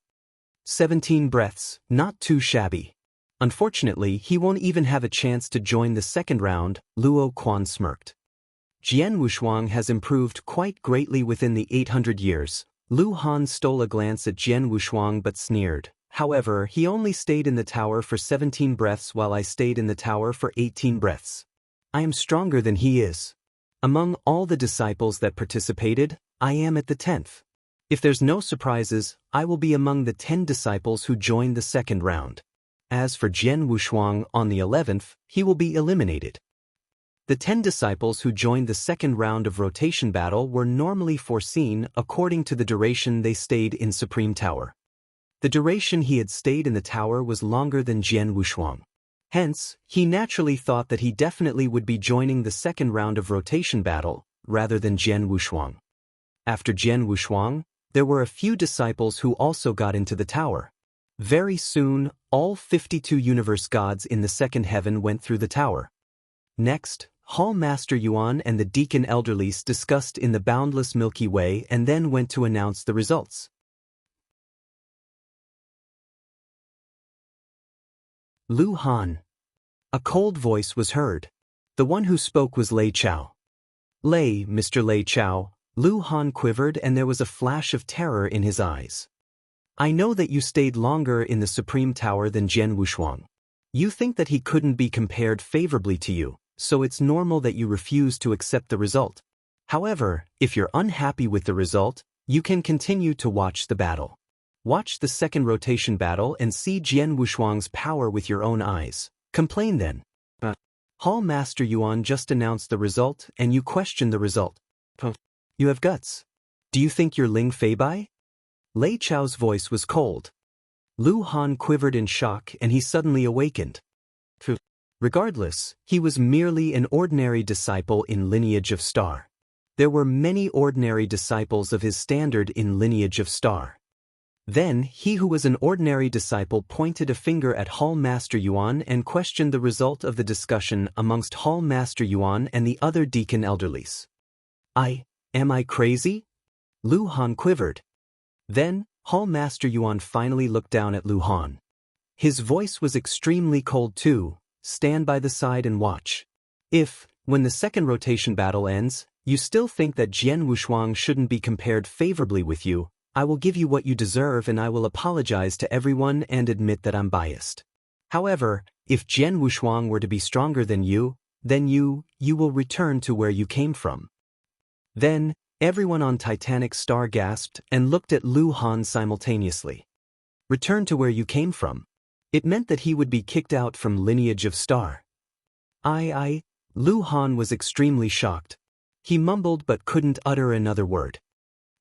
17 breaths, not too shabby. Unfortunately, he won't even have a chance to join the second round, Luo Quan smirked. Jian Wushuang has improved quite greatly within the 800 years. Lu Han stole a glance at Jian Wushuang but sneered. However, he only stayed in the tower for 17 breaths while I stayed in the tower for 18 breaths. I am stronger than he is. Among all the disciples that participated, I am at the 10th. If there's no surprises, I will be among the 10 disciples who joined the second round. As for Jian Wushuang on the 11th, he will be eliminated. The 10 disciples who joined the second round of rotation battle were normally foreseen according to the duration they stayed in Supreme Tower. The duration he had stayed in the tower was longer than Jian Wushuang. Hence, he naturally thought that he definitely would be joining the second round of rotation battle, rather than Jian Wushuang. After Jian Wushuang, there were a few disciples who also got into the tower. Very soon, all 52 universe gods in the second heaven went through the tower. Next, Hall Master Yuan and the Deacon Elderlies discussed in the boundless Milky Way and then went to announce the results. Lu Han. A cold voice was heard. The one who spoke was Lei Chao. Mr. Lei Chao. Lu Han quivered and there was a flash of terror in his eyes. I know that you stayed longer in the Supreme Tower than Jian Wushuang. You think that he couldn't be compared favorably to you, so it's normal that you refuse to accept the result. However, if you're unhappy with the result, you can continue to watch the battle. Watch the second rotation battle and see Jian Wushuang's power with your own eyes. Complain then. Hall Master Yuan just announced the result and you question the result. You have guts. Do you think you're Ling Feibai? Lei Chao's voice was cold. Lu Han quivered in shock and he suddenly awakened. Regardless, he was merely an ordinary disciple in Lineage of Star. There were many ordinary disciples of his standard in Lineage of Star. Then, he who was an ordinary disciple pointed a finger at Hall Master Yuan and questioned the result of the discussion amongst Hall Master Yuan and the other Deacon Elderlies. Am I crazy? Lu Han quivered. Then, Hall Master Yuan finally looked down at Lu Han. His voice was extremely cold too. Stand by the side and watch. If, when the second rotation battle ends, you still think that Jian Wushuang shouldn't be compared favorably with you, I will give you what you deserve and I will apologize to everyone and admit that I'm biased. However, if Jian Wushuang were to be stronger than you, then you will return to where you came from. Then, everyone on Titanic Star gasped and looked at Lu Han simultaneously. Return to where you came from. It meant that he would be kicked out from Lineage of Star. Lu Han was extremely shocked. He mumbled but couldn't utter another word.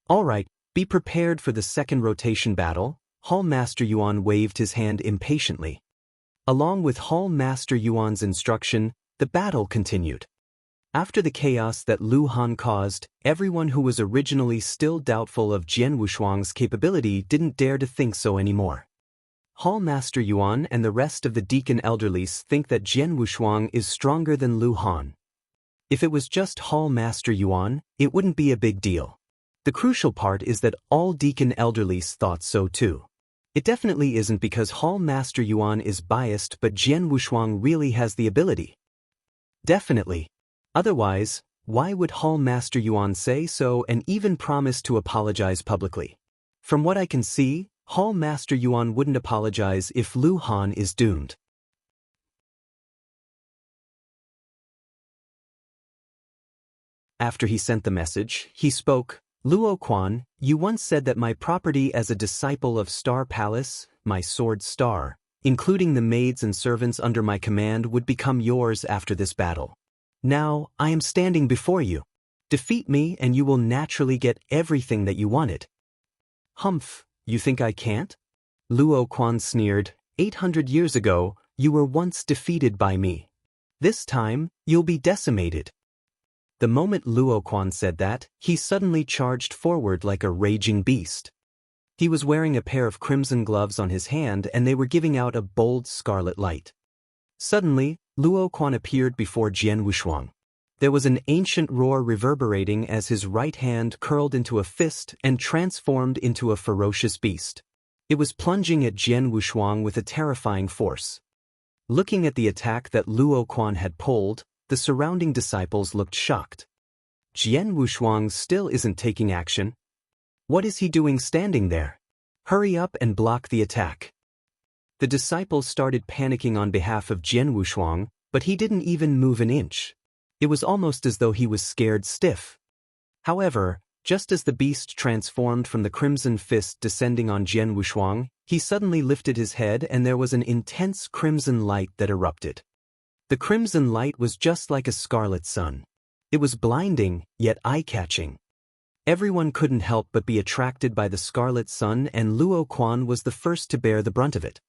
All right, be prepared for the second rotation battle. Hall Master Yuan waved his hand impatiently. Along with Hall Master Yuan's instruction, the battle continued. After the chaos that Lu Han caused, everyone who was originally still doubtful of Jian Wushuang's capability didn't dare to think so anymore. Hall Master Yuan and the rest of the Deacon Elderlies think that Jian Wushuang is stronger than Lu Han. If it was just Hall Master Yuan, it wouldn't be a big deal. The crucial part is that all Deacon Elderlies thought so too. It definitely isn't because Hall Master Yuan is biased but Jian Wushuang really has the ability. Definitely. Otherwise, why would Hall Master Yuan say so and even promise to apologize publicly? From what I can see, Hall Master Yuan wouldn't apologize if Lu Han is doomed. After he sent the message, he spoke, Luo Quan, you once said that my property as a disciple of Star Palace, my sword star, including the maids and servants under my command would become yours after this battle. Now, I am standing before you. Defeat me and you will naturally get everything that you wanted. Humph. You think I can't? Luo Quan sneered, 800 years ago, you were once defeated by me. This time, you'll be decimated. The moment Luo Quan said that, he suddenly charged forward like a raging beast. He was wearing a pair of crimson gloves on his hand and they were giving out a bold scarlet light. Suddenly, Luo Quan appeared before Jian Wushuang. There was an ancient roar reverberating as his right hand curled into a fist and transformed into a ferocious beast. It was plunging at Jian Wushuang with a terrifying force. Looking at the attack that Luo Quan had pulled, the surrounding disciples looked shocked. Jian Wushuang still isn't taking action. What is he doing standing there? Hurry up and block the attack. The disciples started panicking on behalf of Jian Wushuang, but he didn't even move an inch. It was almost as though he was scared stiff. However, just as the beast transformed from the crimson fist descending on Jian Wushuang, he suddenly lifted his head and there was an intense crimson light that erupted. The crimson light was just like a scarlet sun. It was blinding, yet eye-catching. Everyone couldn't help but be attracted by the scarlet sun, and Luo Quan was the first to bear the brunt of it.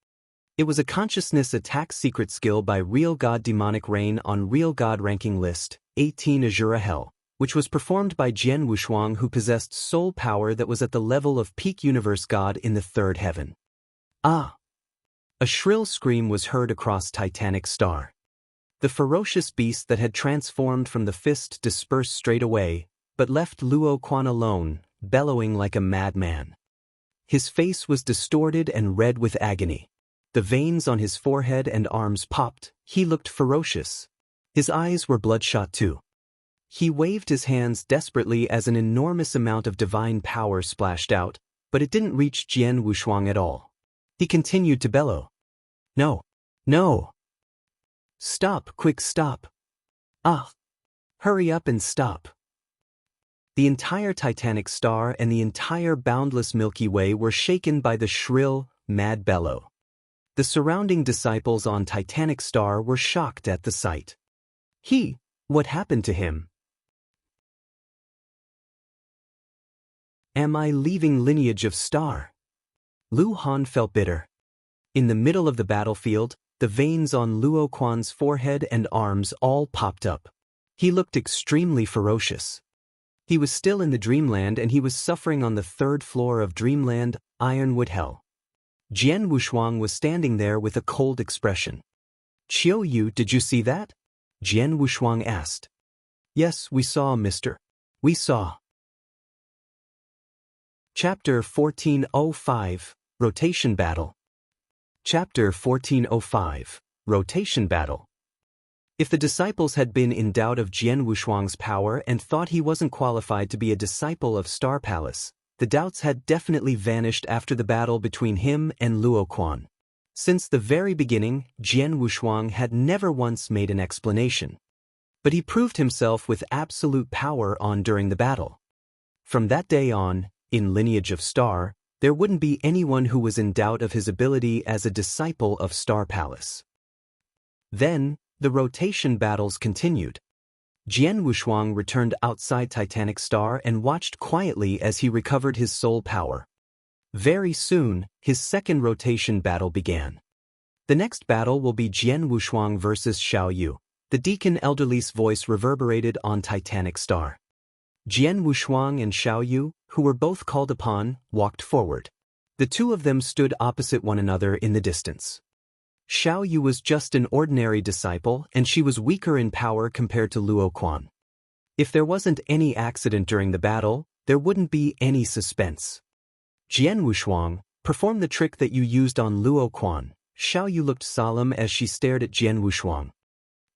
It was a consciousness attack secret skill by Real God Demonic Rain on Real God Ranking List, 18 Azura Hell, which was performed by Jian Wushuang, who possessed soul power that was at the level of peak universe god in the third heaven. Ah! A shrill scream was heard across Titanic Star. The ferocious beast that had transformed from the fist dispersed straight away, but left Luo Quan alone, bellowing like a madman. His face was distorted and red with agony. The veins on his forehead and arms popped. He looked ferocious. His eyes were bloodshot too. He waved his hands desperately as an enormous amount of divine power splashed out, but it didn't reach Jian Wushuang at all. He continued to bellow. No! No! Stop, quick stop! Ah! Hurry up and stop! The entire Titanic Star and the entire boundless Milky Way were shaken by the shrill, mad bellow. The surrounding disciples on Titanic Star were shocked at the sight. What happened to him? Am I leaving lineage of star? Lu Han felt bitter. In the middle of the battlefield, the veins on Luo Quan's forehead and arms all popped up. He looked extremely ferocious. He was still in the Dreamland and he was suffering on the third floor of Dreamland, Ironwood Hell. Jian Wushuang was standing there with a cold expression. Qiu Yu, did you see that? Jian Wushuang asked. Yes, we saw, mister. We saw. Chapter 1405, Rotation Battle. Chapter 1405, Rotation Battle. If the disciples had been in doubt of Jian Wushuang's power and thought he wasn't qualified to be a disciple of Star Palace, the doubts had definitely vanished after the battle between him and Luo Quan. Since the very beginning, Jian Wushuang had never once made an explanation. But he proved himself with absolute power during the battle. From that day on, in Lineage of Star, there wouldn't be anyone who was in doubt of his ability as a disciple of Star Palace. Then, the rotation battles continued. Jian Wushuang returned outside Titanic Star and watched quietly as he recovered his soul power. Very soon, his second rotation battle began. The next battle will be Jian Wushuang versus Xiao Yu. The Deacon Elderly's voice reverberated on Titanic Star. Jian Wushuang and Xiao Yu, who were both called upon, walked forward. The two of them stood opposite one another in the distance. Xiao Yu was just an ordinary disciple and she was weaker in power compared to Luo Quan. If there wasn't any accident during the battle, there wouldn't be any suspense. Jian Wushuang, perform the trick that you used on Luo Quan. Xiao Yu looked solemn as she stared at Jian Wushuang.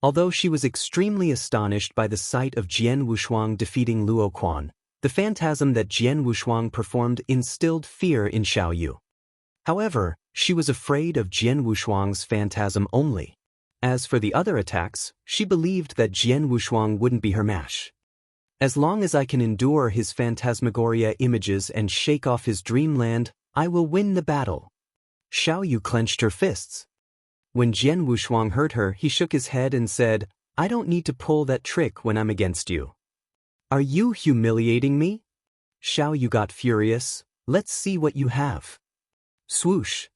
Although she was extremely astonished by the sight of Jian Wushuang defeating Luo Quan, the phantasm that Jian Wushuang performed instilled fear in Xiao Yu. However, she was afraid of Jian Wushuang's phantasm only. As for the other attacks, she believed that Jian Wushuang wouldn't be her match. As long as I can endure his phantasmagoria images and shake off his dreamland, I will win the battle. Xiao Yu clenched her fists. When Jian Wushuang heard her, he shook his head and said, I don't need to pull that trick when I'm against you. Are you humiliating me? Xiao Yu got furious. Let's see what you have. Swoosh.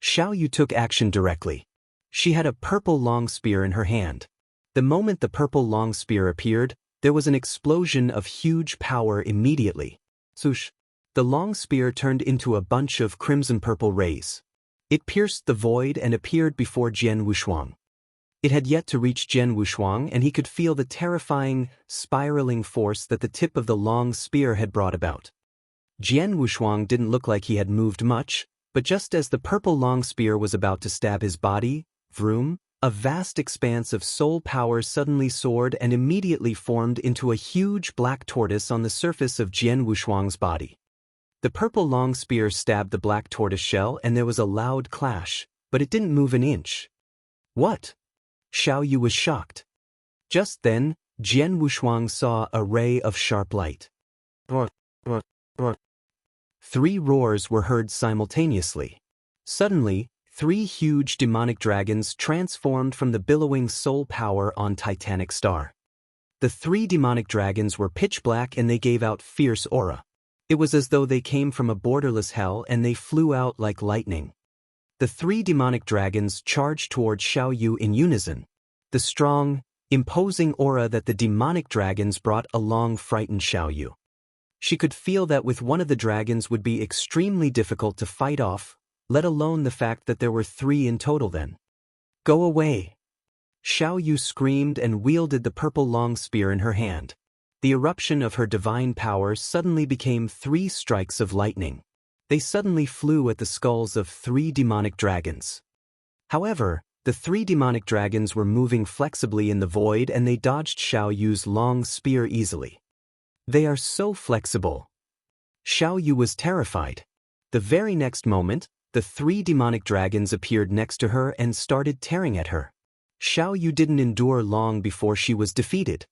Xiao Yu took action directly. She had a purple long spear in her hand. The moment the purple long spear appeared, there was an explosion of huge power immediately. Swoosh. The long spear turned into a bunch of crimson-purple rays. It pierced the void and appeared before Jian Wushuang. It had yet to reach Jian Wushuang and he could feel the terrifying, spiraling force that the tip of the long spear had brought about. Jian Wushuang didn't look like he had moved much, but just as the purple long spear was about to stab his body, vroom, a vast expanse of soul power suddenly soared and immediately formed into a huge black tortoise on the surface of Jian Wushuang's body. The purple long spear stabbed the black tortoise shell and there was a loud clash. but it didn't move an inch. What? Xiao Yu was shocked. Just then, Jian Wushuang saw a ray of sharp light. Three roars were heard simultaneously. Suddenly, three huge demonic dragons transformed from the billowing soul power on Titanic Star. The three demonic dragons were pitch black and they gave out fierce aura. It was as though they came from a borderless hell and they flew out like lightning. The three demonic dragons charged toward Xiao Yu in unison. The strong, imposing aura that the demonic dragons brought along frightened Xiao Yu. She could feel that with one of the dragons would be extremely difficult to fight off, let alone the fact that there were three in total then. Go away! Xiao Yu screamed and wielded the purple long spear in her hand. The eruption of her divine power suddenly became three strikes of lightning. They suddenly flew at the skulls of three demonic dragons. However, the three demonic dragons were moving flexibly in the void and they dodged Xiao Yu's long spear easily. They are so flexible. Xiao Yu was terrified. The very next moment, the three demonic dragons appeared next to her and started tearing at her. Xiao Yu didn't endure long before she was defeated.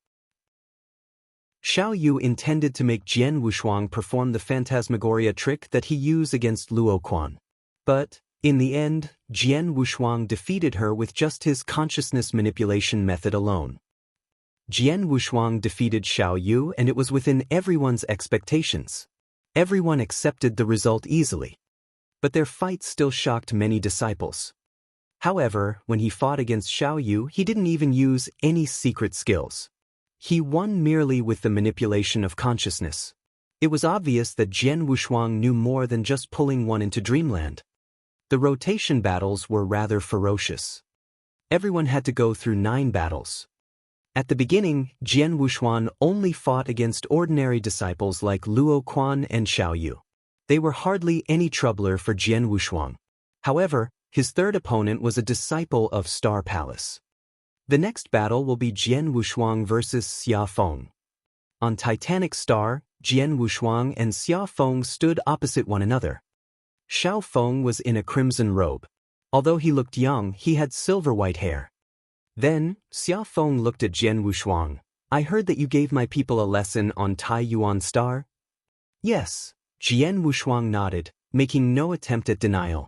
Xiao Yu intended to make Jian Wushuang perform the phantasmagoria trick that he used against Luo Quan. But, in the end, Jian Wushuang defeated her with just his consciousness manipulation method alone. Jian Wushuang defeated Xiao Yu and it was within everyone's expectations. Everyone accepted the result easily. But their fight still shocked many disciples. However, when he fought against Xiao Yu, he didn't even use any secret skills. He won merely with the manipulation of consciousness. It was obvious that Jian Wushuang knew more than just pulling one into dreamland. The rotation battles were rather ferocious. Everyone had to go through 9 battles. At the beginning, Jian Wushuang only fought against ordinary disciples like Luo Quan and Xiao Yu. They were hardly any troubler for Jian Wushuang. However, his third opponent was a disciple of Star Palace. The next battle will be Jian Wushuang versus Xia Feng. On Titanic Star, Jian Wushuang and Xia Feng stood opposite one another. Xiao Feng was in a crimson robe. Although he looked young, he had silver-white hair. Then, Xia Feng looked at Jian Wushuang. I heard that you gave my people a lesson on Tai Yuan Star? Yes, Jian Wushuang nodded, making no attempt at denial.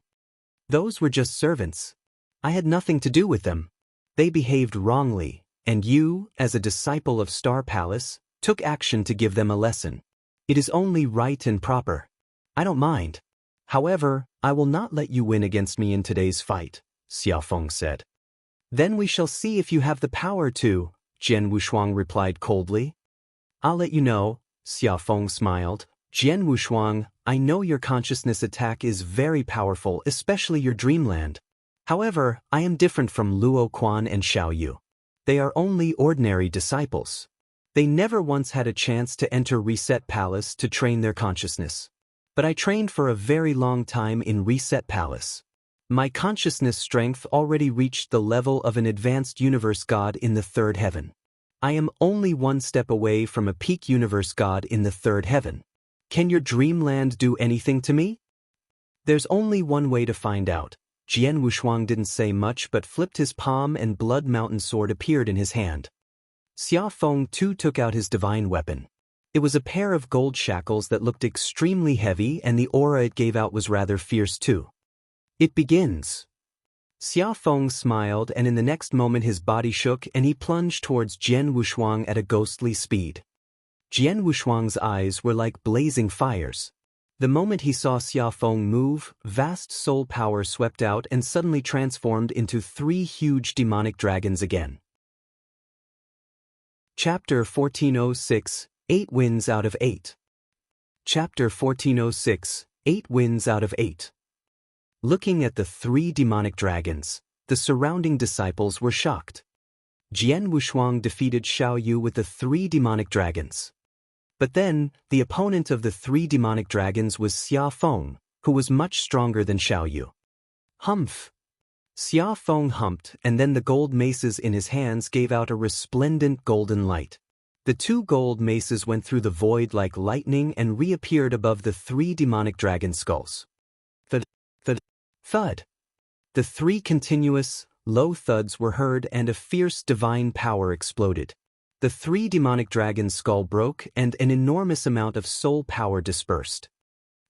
Those were just servants. I had nothing to do with them. They behaved wrongly, and you, as a disciple of Star Palace, took action to give them a lesson. It is only right and proper. I don't mind. However, I will not let you win against me in today's fight, Xia Feng said. Then we shall see if you have the power to, Jian Wushuang replied coldly. I'll let you know, Xia Feng smiled. Jian Wushuang, I know your consciousness attack is very powerful, especially your dreamland. However, I am different from Luo Quan and Xiao Yu. They are only ordinary disciples. They never once had a chance to enter Reset Palace to train their consciousness. But I trained for a very long time in Reset Palace. My consciousness strength already reached the level of an advanced universe god in the third heaven. I am only one step away from a peak universe god in the third heaven. Can your dreamland do anything to me? There's only one way to find out. Jian Wushuang didn't say much but flipped his palm and Blood Mountain sword appeared in his hand. Xia Feng too took out his divine weapon. It was a pair of gold shackles that looked extremely heavy and the aura it gave out was rather fierce too. It begins. Xia Feng smiled and in the next moment his body shook and he plunged towards Jian Wushuang at a ghostly speed. Jian Wushuang's eyes were like blazing fires. The moment he saw Xia Feng move, vast soul power swept out and suddenly transformed into 3 huge demonic dragons again. Chapter 1406, 8 Wins out of 8. Chapter 1406, 8 Wins out of 8. Looking at the 3 demonic dragons, the surrounding disciples were shocked. Jian Wushuang defeated Xiao Yu with the 3 demonic dragons. But then, the opponent of the 3 demonic dragons was Xia Feng, who was much stronger than Xiao Yu. Humph! Xia Feng humped and then the gold maces in his hands gave out a resplendent golden light. The 2 gold maces went through the void like lightning and reappeared above the 3 demonic dragon skulls. Thud! Thud! Thud! The The three continuous, low thuds were heard and a fierce divine power exploded. The three demonic dragons' skull broke and an enormous amount of soul power dispersed.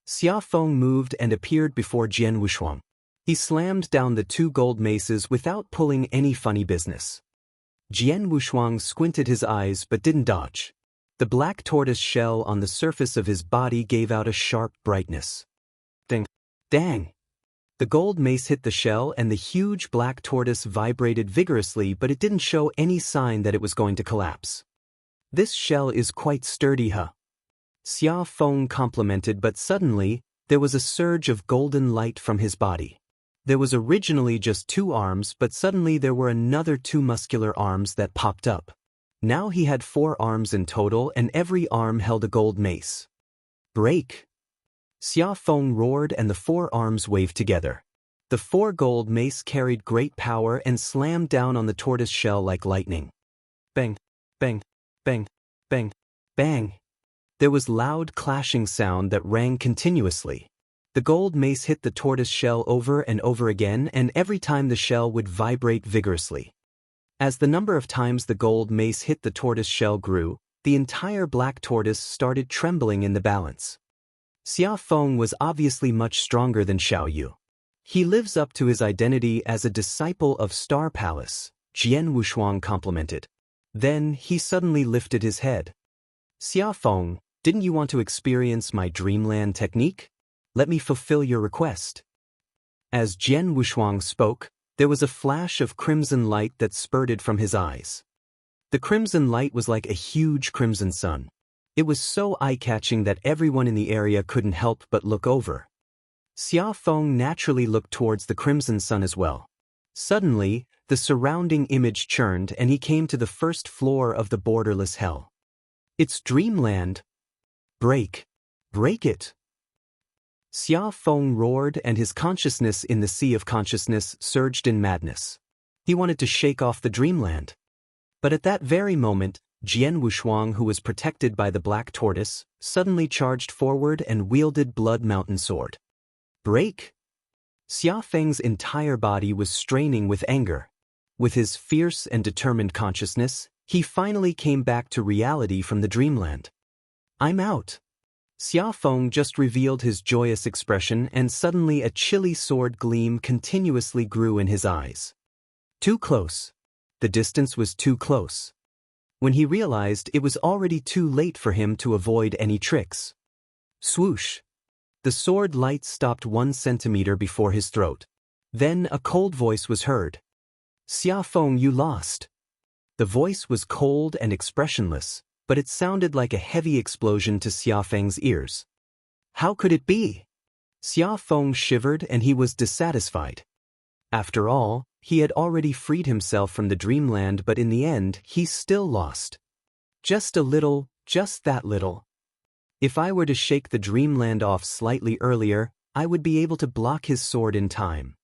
Xia Feng moved and appeared before Jian Wushuang. He slammed down the two gold maces without pulling any funny business. Jian Wushuang squinted his eyes but didn't dodge. The black tortoise shell on the surface of his body gave out a sharp brightness. Ding! Dang! The gold mace hit the shell and the huge black tortoise vibrated vigorously, but it didn't show any sign that it was going to collapse. This shell is quite sturdy, huh? Xia Feng complimented, but suddenly, there was a surge of golden light from his body. There was originally just 2 arms, but suddenly there were another 2 muscular arms that popped up. Now he had 4 arms in total and every arm held a gold mace. Break! Xia Feng roared and the 4 arms waved together. The 4 gold mace carried great power and slammed down on the tortoise shell like lightning. Bang! Bang! Bang! Bang! Bang! There was loud clashing sound that rang continuously. The gold mace hit the tortoise shell over and over again, and every time the shell would vibrate vigorously. As the number of times the gold mace hit the tortoise shell grew, the entire black tortoise started trembling in the balance. Xia Feng was obviously much stronger than Xiao Yu. He lives up to his identity as a disciple of Star Palace, Jian Wushuang complimented. Then he suddenly lifted his head. Xia Feng, didn't you want to experience my dreamland technique? Let me fulfill your request. As Jian Wushuang spoke, there was a flash of crimson light that spurted from his eyes. The crimson light was like a huge crimson sun. It was so eye-catching that everyone in the area couldn't help but look over. Xia Feng naturally looked towards the crimson sun as well. Suddenly, the surrounding image churned and he came to the first floor of the borderless hell. It's dreamland. Break! Break it! Xia Feng roared and his consciousness in the sea of consciousness surged in madness. He wanted to shake off the dreamland. But at that very moment, Jian Wushuang, who was protected by the black tortoise, suddenly charged forward and wielded Blood Mountain Sword. Break! Xia Feng's entire body was straining with anger. With his fierce and determined consciousness, he finally came back to reality from the dreamland. I'm out! Xia Feng just revealed his joyous expression and suddenly a chilly sword gleam continuously grew in his eyes. Too close. The distance was too close. When he realized it was already too late for him to avoid any tricks. Swoosh! The sword light stopped 1 centimeter before his throat. Then a cold voice was heard. Xia Feng, you lost. The voice was cold and expressionless, but it sounded like a heavy explosion to Xia Feng's ears. How could it be? Xia Feng shivered and he was dissatisfied. After all, he had already freed himself from the dreamland, but in the end, he still lost. Just a little, just that little. If I were to shake the dreamland off slightly earlier, I would be able to block his sword in time.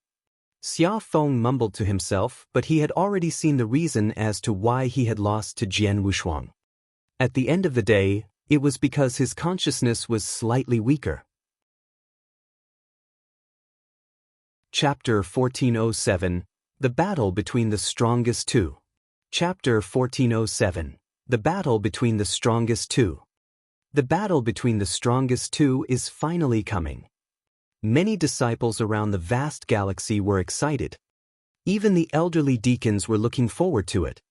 Xia Feng mumbled to himself, but he had already seen the reason as to why he had lost to Jian Wushuang. At the end of the day, it was because his consciousness was slightly weaker. Chapter 1407, The Battle Between the Strongest Two. Chapter 1407, The Battle Between the Strongest Two. The battle between the strongest two is finally coming. Many disciples around the vast galaxy were excited. Even the elderly deacons were looking forward to it.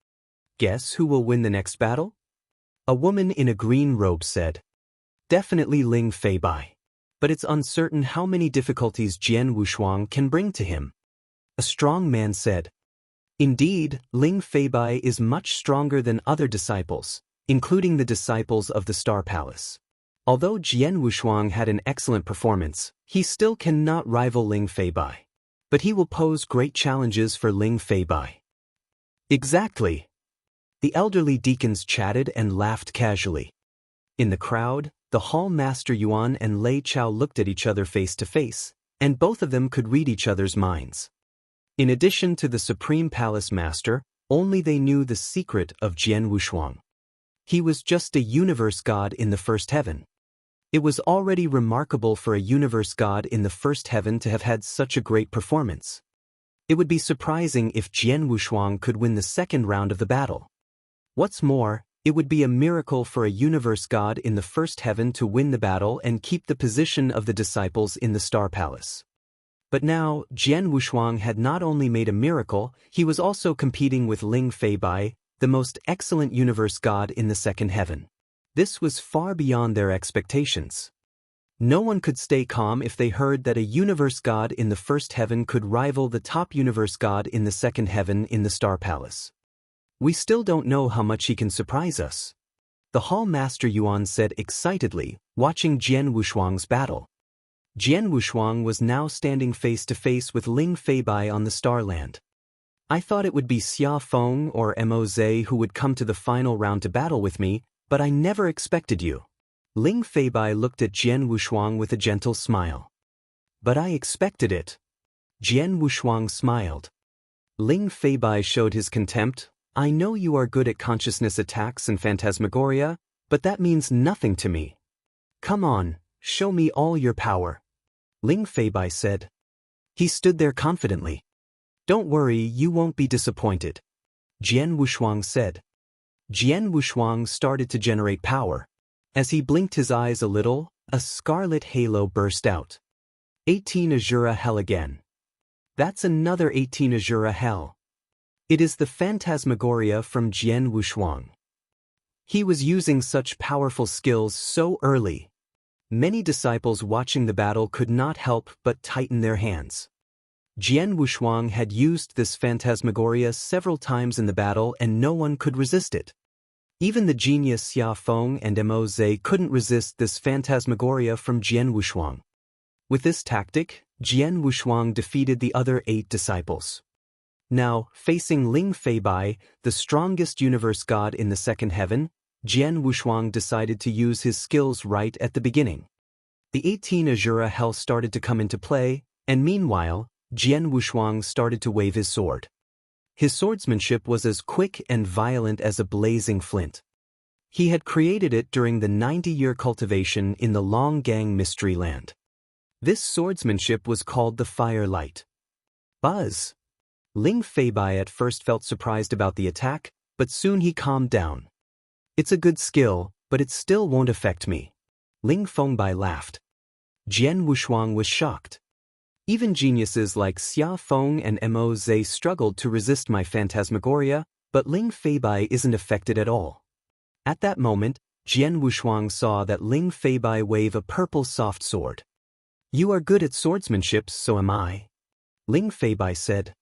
Guess who will win the next battle? A woman in a green robe said. Definitely Ling Feibai. But it's uncertain how many difficulties Jian Wushuang can bring to him. A strong man said. Indeed, Ling Feibai is much stronger than other disciples, including the disciples of the Star Palace. Although Jian Wushuang had an excellent performance, he still cannot rival Ling Feibai. But he will pose great challenges for Ling Feibai. Exactly. The elderly deacons chatted and laughed casually. In the crowd, the Hall Master Yuan and Lei Chao looked at each other face to face, and both of them could read each other's minds. In addition to the Supreme Palace Master, only they knew the secret of Jian Wushuang. He was just a universe god in the first heaven. It was already remarkable for a universe god in the first heaven to have had such a great performance. It would be surprising if Jian Wushuang could win the second round of the battle. What's more, it would be a miracle for a universe god in the first heaven to win the battle and keep the position of the disciples in the Star Palace. But now, Jian Wushuang had not only made a miracle, he was also competing with Ling Feibai, the most excellent universe god in the second heaven. This was far beyond their expectations. No one could stay calm if they heard that a universe god in the first heaven could rival the top universe god in the second heaven in the Star Palace. We still don't know how much he can surprise us, the Hall Master Yuan said excitedly, watching Jian Wushuang's battle. Jian Wushuang was now standing face to face with Ling Feibai on the Starland. I thought it would be Xia Feng or Mo Zhe who would come to the final round to battle with me, but I never expected you. Ling Feibai looked at Jian Wushuang with a gentle smile. But I expected it. Jian Wushuang smiled. Ling Feibai showed his contempt. I know you are good at consciousness attacks and phantasmagoria, but that means nothing to me. Come on, show me all your power. Ling Feibai said. He stood there confidently. Don't worry, you won't be disappointed. Jian Wushuang said. Jian Wushuang started to generate power. As he blinked his eyes a little, a scarlet halo burst out. 18 Azura Hell again. That's another 18 Azura Hell. It is the phantasmagoria from Jian Wushuang. He was using such powerful skills so early. Many disciples watching the battle could not help but tighten their hands. Jian Wushuang had used this phantasmagoria several times in the battle and no one could resist it. Even the genius Xia Feng and Mo Zhe couldn't resist this phantasmagoria from Jian Wushuang. With this tactic, Jian Wushuang defeated the other 8 disciples. Now, facing Ling Feibai, the strongest universe god in the second heaven, Jian Wushuang decided to use his skills right at the beginning. The 18 Azura Hell started to come into play, and meanwhile, Jian Wushuang started to wave his sword. His swordsmanship was as quick and violent as a blazing flint. He had created it during the 90-year cultivation in the Longgang Mystery Land. This swordsmanship was called the Firelight. Buzz! Ling Feibai at first felt surprised about the attack, but soon he calmed down. It's a good skill, but it still won't affect me. Ling Fengbai laughed. Jian Wushuang was shocked. Even geniuses like Xia Feng and Mo Zhe struggled to resist my phantasmagoria, but Ling Feibai isn't affected at all. At that moment, Jian Wushuang saw that Ling Feibai wave a purple soft sword. You are good at swordsmanship, so am I. Ling Feibai said.